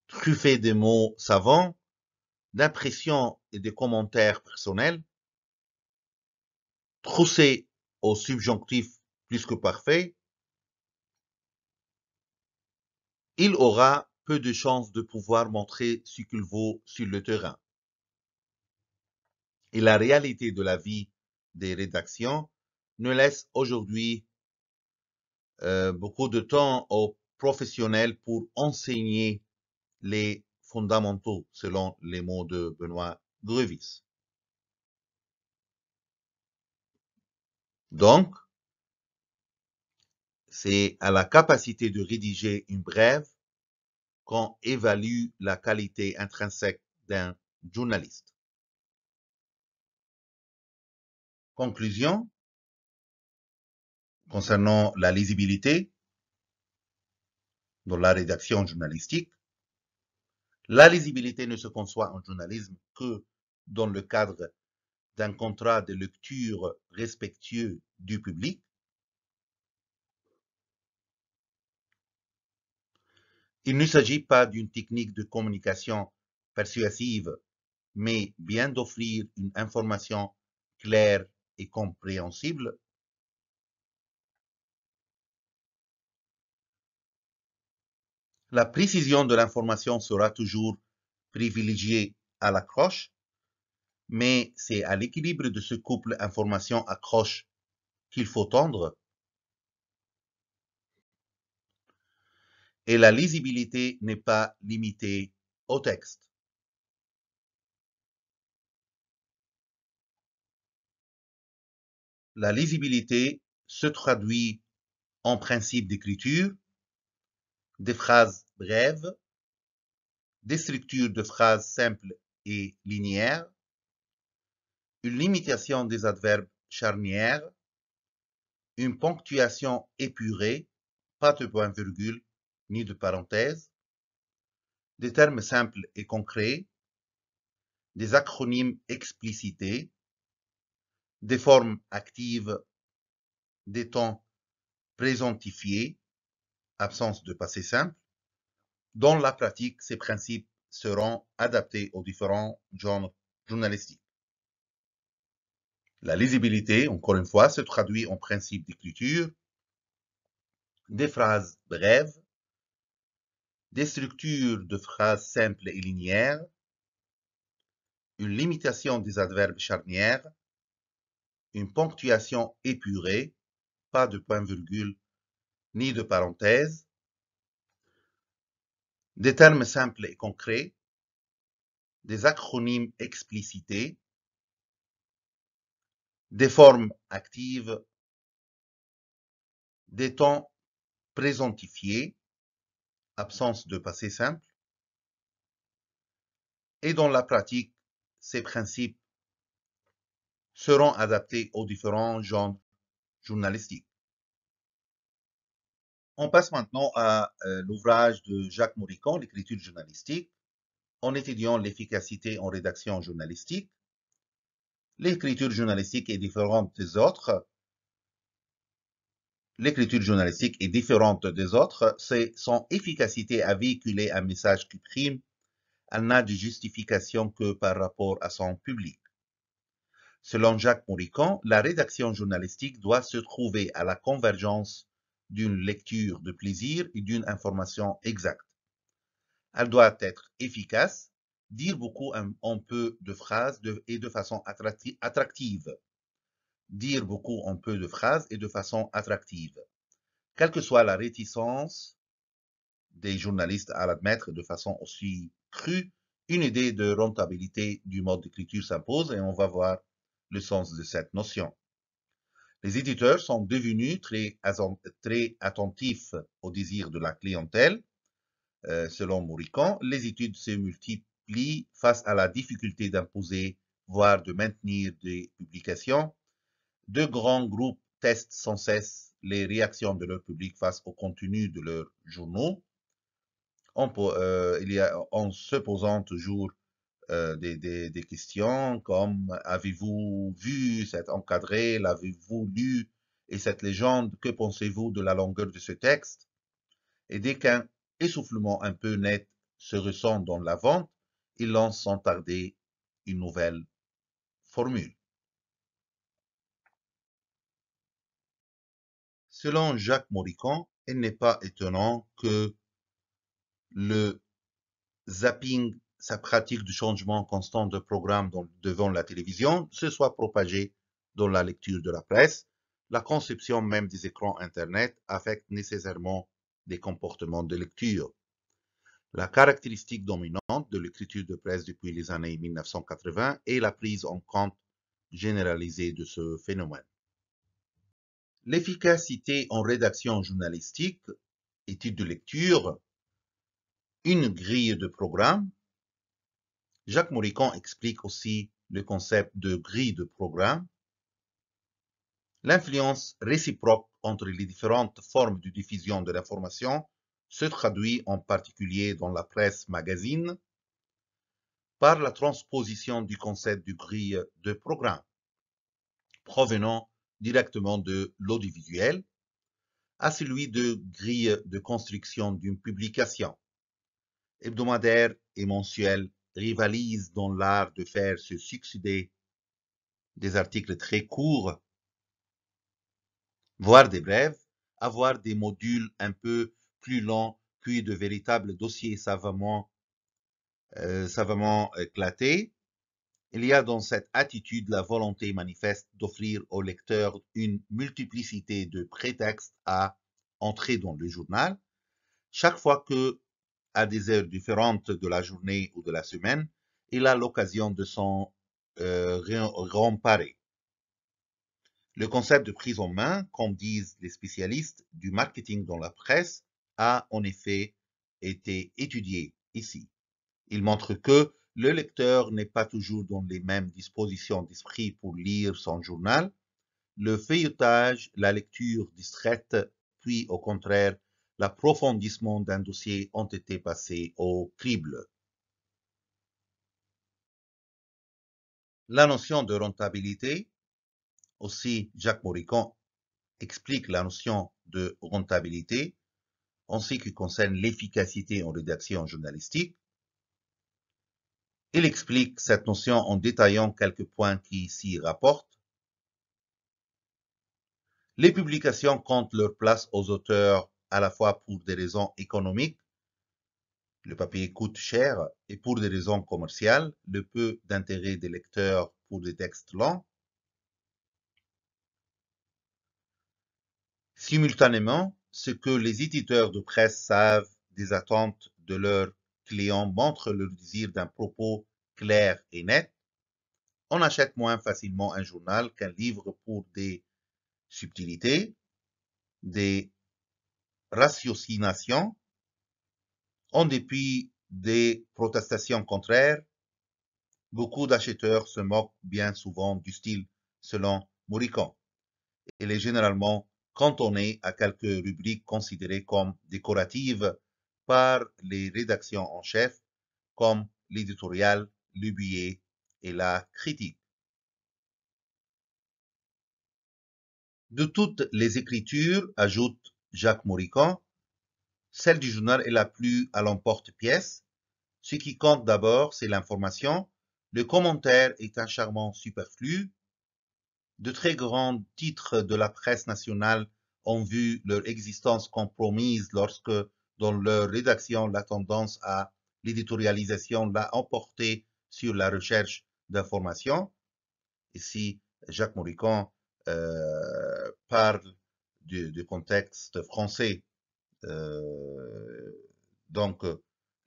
Speaker 1: truffées de mots savants, d'impressions et de commentaires personnels, troussé au subjonctif plus que parfait, il aura peu de chances de pouvoir montrer ce qu'il vaut sur le terrain. Et la réalité de la vie des rédactions ne laisse aujourd'hui beaucoup de temps aux professionnels pour enseigner les fondamentaux, selon les mots de Benoît Grevys. Donc, c'est à la capacité de rédiger une brève qu'on évalue la qualité intrinsèque d'un journaliste. Conclusion, concernant la lisibilité dans la rédaction journalistique, la lisibilité ne se conçoit en journalisme que dans le cadre d'un contrat de lecture respectueux du public. Il ne s'agit pas d'une technique de communication persuasive, mais bien d'offrir une information claire et compréhensible. La précision de l'information sera toujours privilégiée à l'accroche, mais c'est à l'équilibre de ce couple information-accroche qu'il faut tendre. Et la lisibilité n'est pas limitée au texte. La lisibilité se traduit en principe d'écriture, des phrases brèves, des structures de phrases simples et linéaires, une limitation des adverbes charnières, une ponctuation épurée, pas de point-virgule ni de parenthèse, des termes simples et concrets, des acronymes explicités, des formes actives, des temps présentifiés, absence de passé simple. Dans la pratique, ces principes seront adaptés aux différents genres journalistiques. La lisibilité, encore une fois, se traduit en principe d'écriture, des phrases brèves, des structures de phrases simples et linéaires, une limitation des adverbes charnières, une ponctuation épurée, pas de point-virgule ni de parenthèse, des termes simples et concrets, des acronymes explicités, des formes actives, des temps présentifiés, absence de passé simple, et dans la pratique, ces principes seront adaptés aux différents genres journalistiques. On passe maintenant à l'ouvrage de Jacques Moricon, l'écriture journalistique, en étudiant l'efficacité en rédaction journalistique. L'écriture journalistique est différente des autres. L'écriture journalistique est différente des autres. C'est son efficacité à véhiculer un message qui prime. Elle n'a de justification que par rapport à son public. Selon Jacques Moricon, la rédaction journalistique doit se trouver à la convergence d'une lecture de plaisir et d'une information exacte. Elle doit être efficace, dire beaucoup en peu de phrases et de façon attractive. Dire beaucoup en peu de phrases et de façon attractive. Quelle que soit la réticence des journalistes à l'admettre de façon aussi crue, une idée de rentabilité du mode d'écriture s'impose et on va voir le sens de cette notion. Les éditeurs sont devenus très attentifs aux désirs de la clientèle. Selon Moricon, les études se multiplient face à la difficulté d'imposer, voire de maintenir des publications. De grands groupes testent sans cesse les réactions de leur public face au contenu de leurs journaux. En se posant toujours des questions comme avez-vous vu cet encadré, l'avez-vous lu et cette légende, que pensez-vous de la longueur de ce texte? Et dès qu'un essoufflement un peu net se ressent dans la vente, il lance sans tarder une nouvelle formule. Selon Jacques Moricon, il n'est pas étonnant que le zapping, sa pratique du changement constant de programme devant la télévision, se soit propagée dans la lecture de la presse. La conception même des écrans Internet affecte nécessairement des comportements de lecture. La caractéristique dominante de l'écriture de presse depuis les années 1980 est la prise en compte généralisée de ce phénomène. L'efficacité en rédaction journalistique, étude de lecture, une grille de programme. Jacques Moricon explique aussi le concept de grille de programme. L'influence réciproque entre les différentes formes de diffusion de l'information se traduit en particulier dans la presse magazine par la transposition du concept de grille de programme provenant directement de l'audiovisuel à celui de grille de construction d'une publication. Hebdomadaire et mensuel rivalisent dans l'art de faire se succéder des articles très courts, voire des brèves, avoir des modules un peu plus longs, puis de véritables dossiers savamment éclatés. Il y a dans cette attitude la volonté manifeste d'offrir au lecteur une multiplicité de prétextes à entrer dans le journal, chaque fois que, à des heures différentes de la journée ou de la semaine, il a l'occasion de s'en remparer. Le concept de prise en main, comme disent les spécialistes du marketing dans la presse, a en effet été étudié ici. Il montre que le lecteur n'est pas toujours dans les mêmes dispositions d'esprit pour lire son journal. Le feuilletage, la lecture distraite, puis au contraire, l'approfondissement d'un dossier ont été passés au crible. La notion de rentabilité, aussi Jacques Moricon explique la notion de rentabilité en ce qui concerne l'efficacité en rédaction journalistique. Il explique cette notion en détaillant quelques points qui s'y rapportent. Les publications comptent leur place aux auteurs à la fois pour des raisons économiques, le papier coûte cher, et pour des raisons commerciales, le peu d'intérêt des lecteurs pour des textes longs. Simultanément, ce que les éditeurs de presse savent des attentes de leurs clients montre le désir d'un propos clair et net. On achète moins facilement un journal qu'un livre pour des subtilités, des ratiocinations, en dépit des protestations contraires. Beaucoup d'acheteurs se moquent bien souvent du style selon Moricon. Il est généralement cantonné à quelques rubriques considérées comme décoratives par les rédactions en chef, comme l'éditorial, le billet et la critique. De toutes les écritures, ajoute Jacques Moricon, celle du journal est la plus à l'emporte-pièce. Ce qui compte d'abord, c'est l'information. Le commentaire est un charmant superflu. De très grands titres de la presse nationale ont vu leur existence compromise lorsque, dans leur rédaction, la tendance à l'éditorialisation l'a emporté sur la recherche d'informations. Ici, Jacques Moricon parle du contexte français. Donc,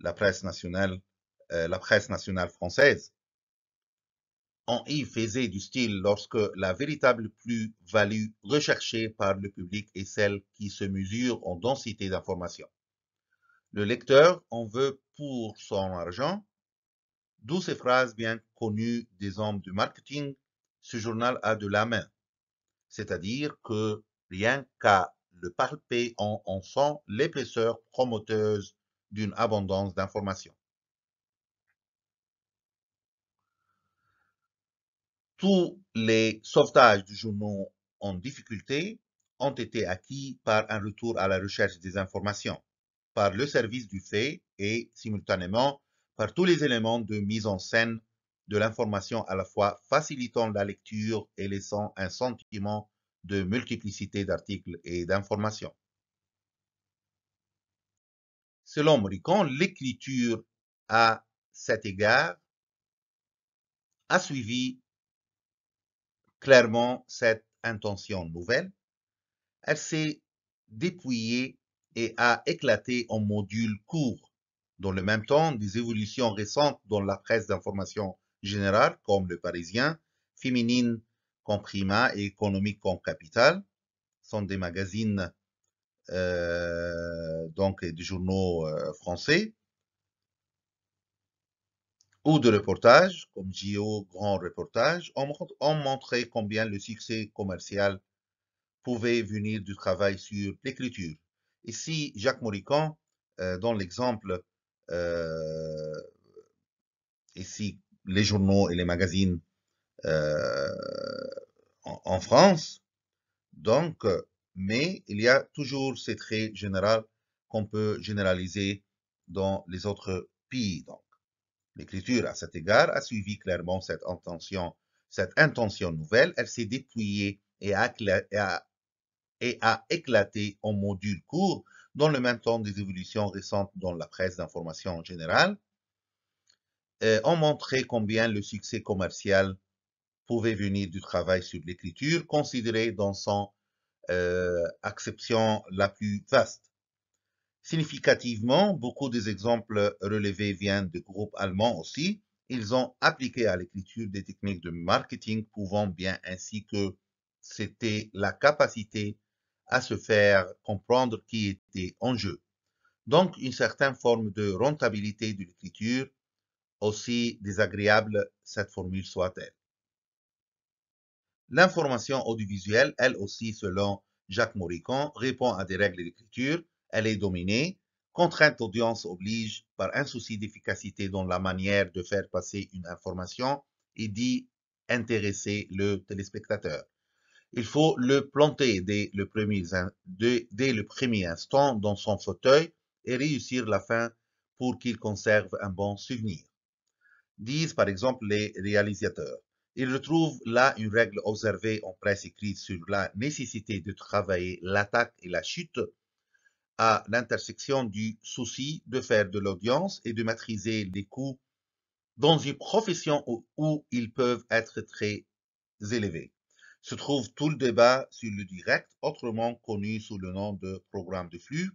Speaker 1: la presse nationale française. On y faisait du style lorsque la véritable plus-value recherchée par le public est celle qui se mesure en densité d'information. Le lecteur en veut pour son argent, d'où ces phrases bien connues des hommes du marketing, ce journal a de la main. C'est-à-dire que rien qu'à le palper, on sent l'épaisseur promoteuse d'une abondance d'informations. Tous les sauvetages du journaux en difficulté ont été acquis par un retour à la recherche des informations, par le service du fait et, simultanément, par tous les éléments de mise en scène de l'information à la fois facilitant la lecture et laissant un sentiment de multiplicité d'articles et d'informations. Selon Moricon, l'écriture à cet égard a suivi clairement cette intention nouvelle. Elle s'est dépouillée et a éclaté en modules courts. Dans le même temps, des évolutions récentes dans la presse d'information générale, comme Le Parisien, Féminine comme Prima et Économique comme Capital, sont des magazines donc des journaux français, ou de reportages, comme JO Grand Reportage, ont montré combien le succès commercial pouvait venir du travail sur l'écriture. Ici, Jacques Moricon, dans l'exemple, ici, les journaux et les magazines en France, donc, mais il y a toujours ces traits généraux qu'on peut généraliser dans les autres pays. Donc, l'écriture, à cet égard, a suivi clairement cette intention nouvelle. Elle s'est dépouillée et a éclaté en modules courts dans le même temps des évolutions récentes dans la presse d'information générale, ont montré combien le succès commercial pouvait venir du travail sur l'écriture, considéré dans son acception la plus vaste. Significativement, beaucoup des exemples relevés viennent de groupes allemands aussi. Ils ont appliqué à l'écriture des techniques de marketing pouvant bien ainsi que c'était la capacité à se faire comprendre qui était en jeu. Donc, une certaine forme de rentabilité de l'écriture, aussi désagréable cette formule soit-elle. L'information audiovisuelle, elle aussi, selon Jacques Moricon, répond à des règles d'écriture. Elle est dominée. Contrainte d'audience oblige par un souci d'efficacité dans la manière de faire passer une information et d'y intéresser le téléspectateur. Il faut le planter dès le premier instant dans son fauteuil et réussir la fin pour qu'il conserve un bon souvenir. Disent par exemple les réalisateurs. Ils retrouvent là une règle observée en presse écrite sur la nécessité de travailler l'attaque et la chute à l'intersection du souci de faire de l'audience et de maîtriser les coûts dans une profession où ils peuvent être très élevés. Se trouve tout le débat sur le direct, autrement connu sous le nom de programme de flux.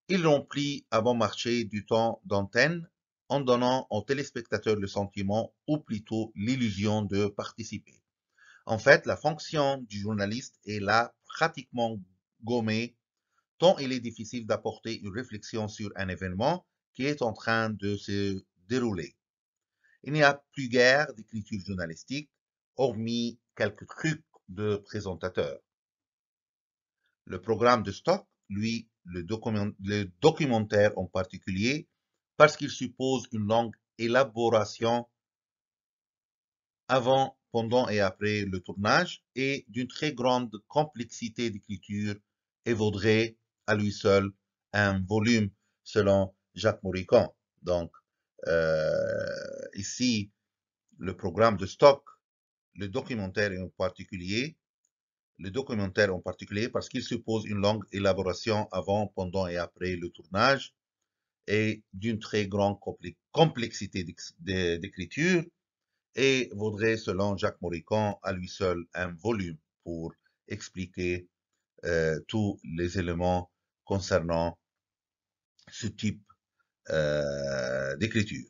Speaker 1: Il remplit à bon marché du temps d'antenne en donnant aux téléspectateurs le sentiment, ou plutôt l'illusion de participer. En fait, la fonction du journaliste est là pratiquement gommée, tant il est difficile d'apporter une réflexion sur un événement qui est en train de se dérouler. Il n'y a plus guère d'écriture journalistique, hormis quelques trucs de présentateurs. Le programme de stock, lui, le documentaire en particulier, parce qu'il suppose une longue élaboration avant, pendant et après le tournage et d'une très grande complexité d'écriture et vaudrait à lui seul un volume selon Jacques Moricon. Donc, ici, le programme de stock, le documentaire en particulier parce qu'il suppose une longue élaboration avant, pendant et après le tournage et d'une très grande complexité d'écriture et vaudrait, selon Jacques Moricon, à lui seul un volume pour expliquer tous les éléments concernant ce type d'écriture.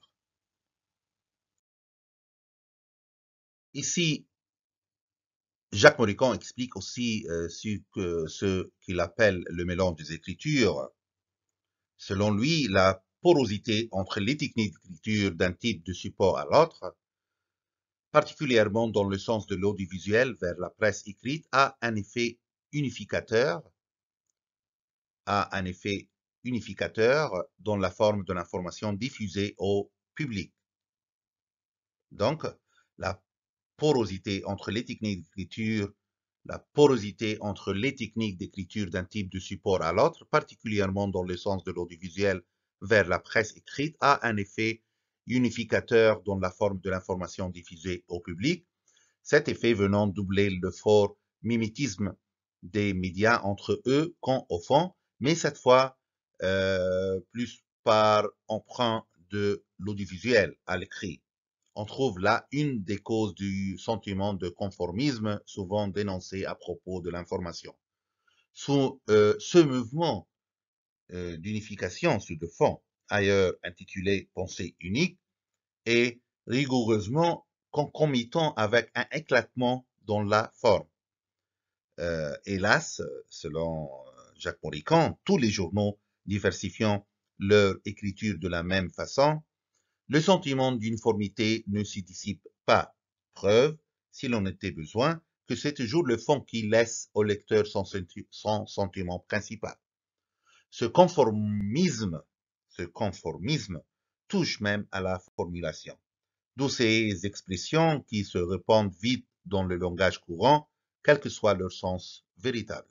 Speaker 1: Ici, Jacques Moricon explique aussi ce qu'il appelle le mélange des écritures. Selon lui, la porosité entre les techniques d'écriture d'un type de support à l'autre, particulièrement dans le sens de l'audiovisuel vers la presse écrite, a un effet unificateur dans la forme de l'information diffusée au public. Donc, la porosité entre les techniques d'écriture, la porosité entre les techniques d'écriture d'un type de support à l'autre, particulièrement dans le sens de l'audiovisuel vers la presse écrite, a un effet unificateur dans la forme de l'information diffusée au public, cet effet venant doubler l'effort mimétisme des médias entre eux qu'en au fond, mais cette fois plus par emprunt de l'audiovisuel à l'écrit. On trouve là une des causes du sentiment de conformisme souvent dénoncé à propos de l'information. Sous ce mouvement d'unification sur le fond, ailleurs intitulé Pensée unique, est rigoureusement concomitant avec un éclatement dans la forme. Hélas, selon Jacques Marican, tous les journaux diversifiant leur écriture de la même façon, le sentiment d'uniformité ne s'y dissipe pas. Preuve, s'il en était besoin, que c'est toujours le fond qui laisse au lecteur son sentiment principal. Ce conformisme touche même à la formulation, d'où ces expressions qui se répandent vite dans le langage courant, quel que soit leur sens véritable.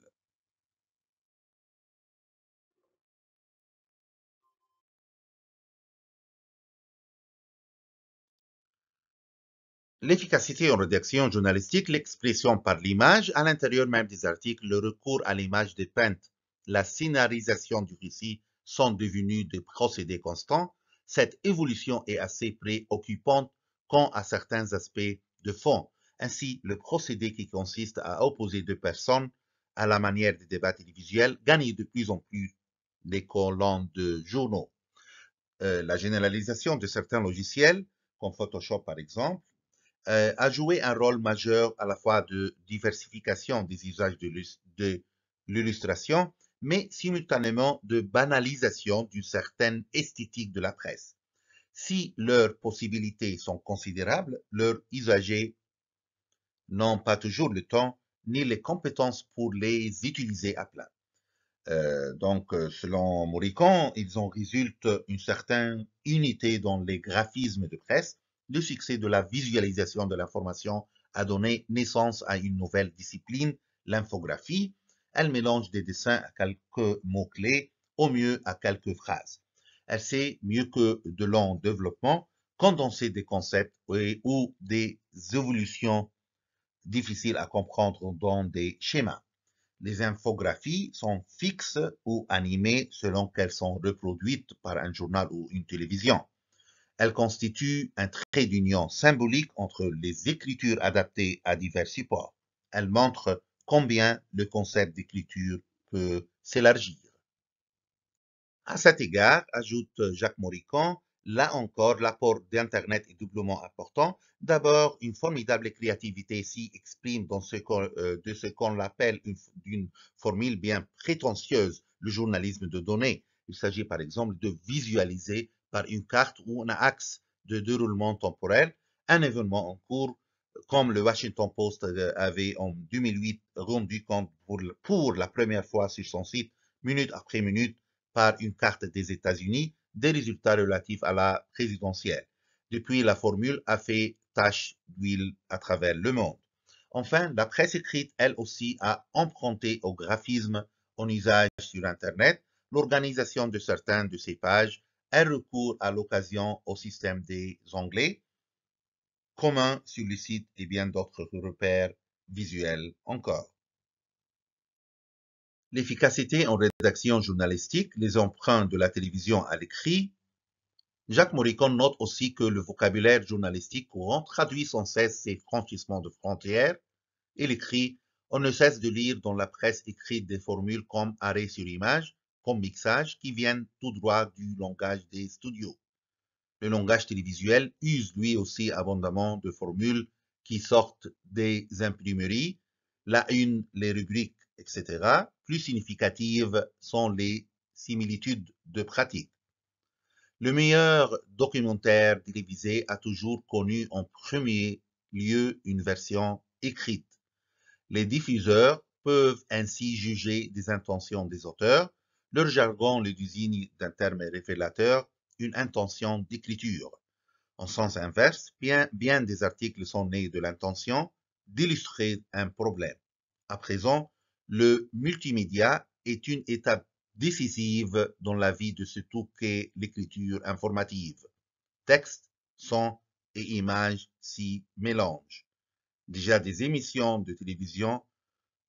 Speaker 1: L'efficacité en rédaction journalistique, l'expression par l'image, à l'intérieur même des articles, le recours à l'image dépeinte, la scénarisation du récit sont devenus des procédés constants. Cette évolution est assez préoccupante quant à certains aspects de fond. Ainsi, le procédé qui consiste à opposer deux personnes à la manière des débats télévisuels gagne de plus en plus les colonnes de journaux. La généralisation de certains logiciels, comme Photoshop par exemple, a joué un rôle majeur à la fois de diversification des usages de l'illustration, mais simultanément de banalisation d'une certaine esthétique de la presse. Si leurs possibilités sont considérables, leurs usagers n'ont pas toujours le temps ni les compétences pour les utiliser à plein. Selon Moricon, il en résulte une certaine unité dans les graphismes de presse. Le succès de la visualisation de l'information a donné naissance à une nouvelle discipline, l'infographie. Elle mélange des dessins à quelques mots-clés, au mieux à quelques phrases. Elle sait, mieux que de longs développements, condenser des concepts ou des évolutions difficiles à comprendre dans des schémas. Les infographies sont fixes ou animées selon qu'elles sont reproduites par un journal ou une télévision. Elles constituent un trait d'union symbolique entre les écritures adaptées à divers supports. Elles montrent combien le concept d'écriture peut s'élargir. À cet égard, ajoute Jacques Marican, là encore, l'apport d'Internet est doublement important. D'abord, une formidable créativité s'y exprime dans de ce qu'on appelle d'une formule bien prétentieuse, le journalisme de données. Il s'agit par exemple de visualiser par une carte ou un axe de déroulement temporel un événement en cours, comme le Washington Post avait en 2008 rendu compte pour la première fois sur son site, minute après minute, par une carte des États-Unis des résultats relatifs à la présidentielle. Depuis, la formule a fait tache d'huile à travers le monde. Enfin, la presse écrite, elle aussi, a emprunté au graphisme en usage sur Internet. L'organisation de certaines de ces pages a recours à l'occasion au système des onglets communs sur le site et bien d'autres repères visuels encore. L'efficacité en rédaction journalistique, les emprunts de la télévision à l'écrit. Jacques Marican note aussi que le vocabulaire journalistique courant traduit sans cesse ces franchissements de frontières. Il écrit: on ne cesse de lire dans la presse écrite des formules comme arrêt sur image, comme mixage, qui viennent tout droit du langage des studios. Le langage télévisuel use lui aussi abondamment de formules qui sortent des imprimeries, la une, les rubriques, etc. Plus significatives sont les similitudes de pratique. Le meilleur documentaire télévisé a toujours connu en premier lieu une version écrite. Les diffuseurs peuvent ainsi juger des intentions des auteurs. Leur jargon le désigne d'un terme révélateur, une intention d'écriture. En sens inverse, bien des articles sont nés de l'intention d'illustrer un problème. À présent, le multimédia est une étape décisive dans la vie de ce tout qu'est l'écriture informative. Texte, son et images s'y mélangent. Déjà des émissions de télévision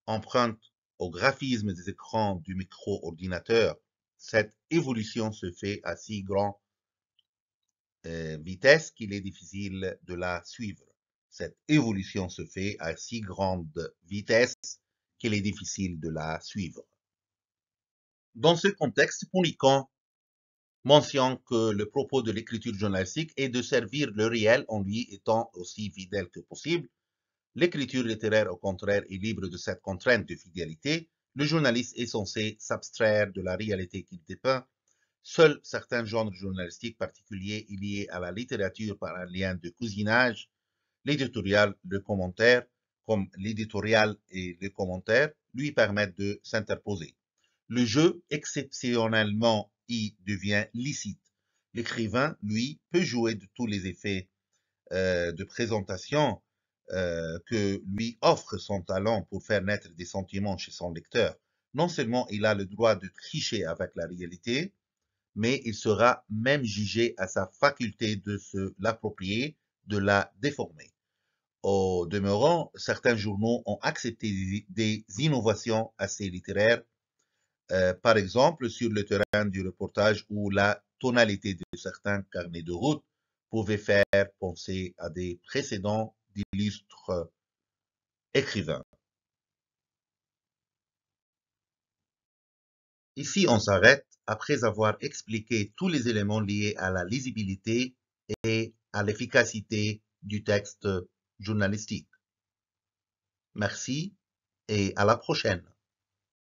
Speaker 1: emprunte au graphisme des écrans du micro-ordinateur, cette évolution se fait à si grande vitesse qu'il est difficile de la suivre. Cette évolution se fait à si grande vitesse qu'il est difficile de la suivre. Dans ce contexte, Poulican mentionne que le propos de l'écriture journalistique est de servir le réel en lui étant aussi fidèle que possible. L'écriture littéraire, au contraire, est libre de cette contrainte de fidélité. Le journaliste est censé s'abstraire de la réalité qu'il dépeint. Seuls certains genres journalistiques particuliers liés à la littérature par un lien de cousinage, l'éditorial, le commentaire, comme l'éditorial et le commentaire, lui permettent de s'interposer. Le jeu, exceptionnellement, y devient licite. L'écrivain, lui, peut jouer de tous les effets de présentation que lui offre son talent pour faire naître des sentiments chez son lecteur. Non seulement il a le droit de tricher avec la réalité, mais il sera même jugé à sa faculté de se l'approprier, de la déformer. Au demeurant, certains journaux ont accepté des innovations assez littéraires, par exemple sur le terrain du reportage où la tonalité de certains carnets de route pouvait faire penser à des précédents d'illustres écrivains. Ici, on s'arrête après avoir expliqué tous les éléments liés à la lisibilité et à l'efficacité du texte journalistique. Merci et à la prochaine.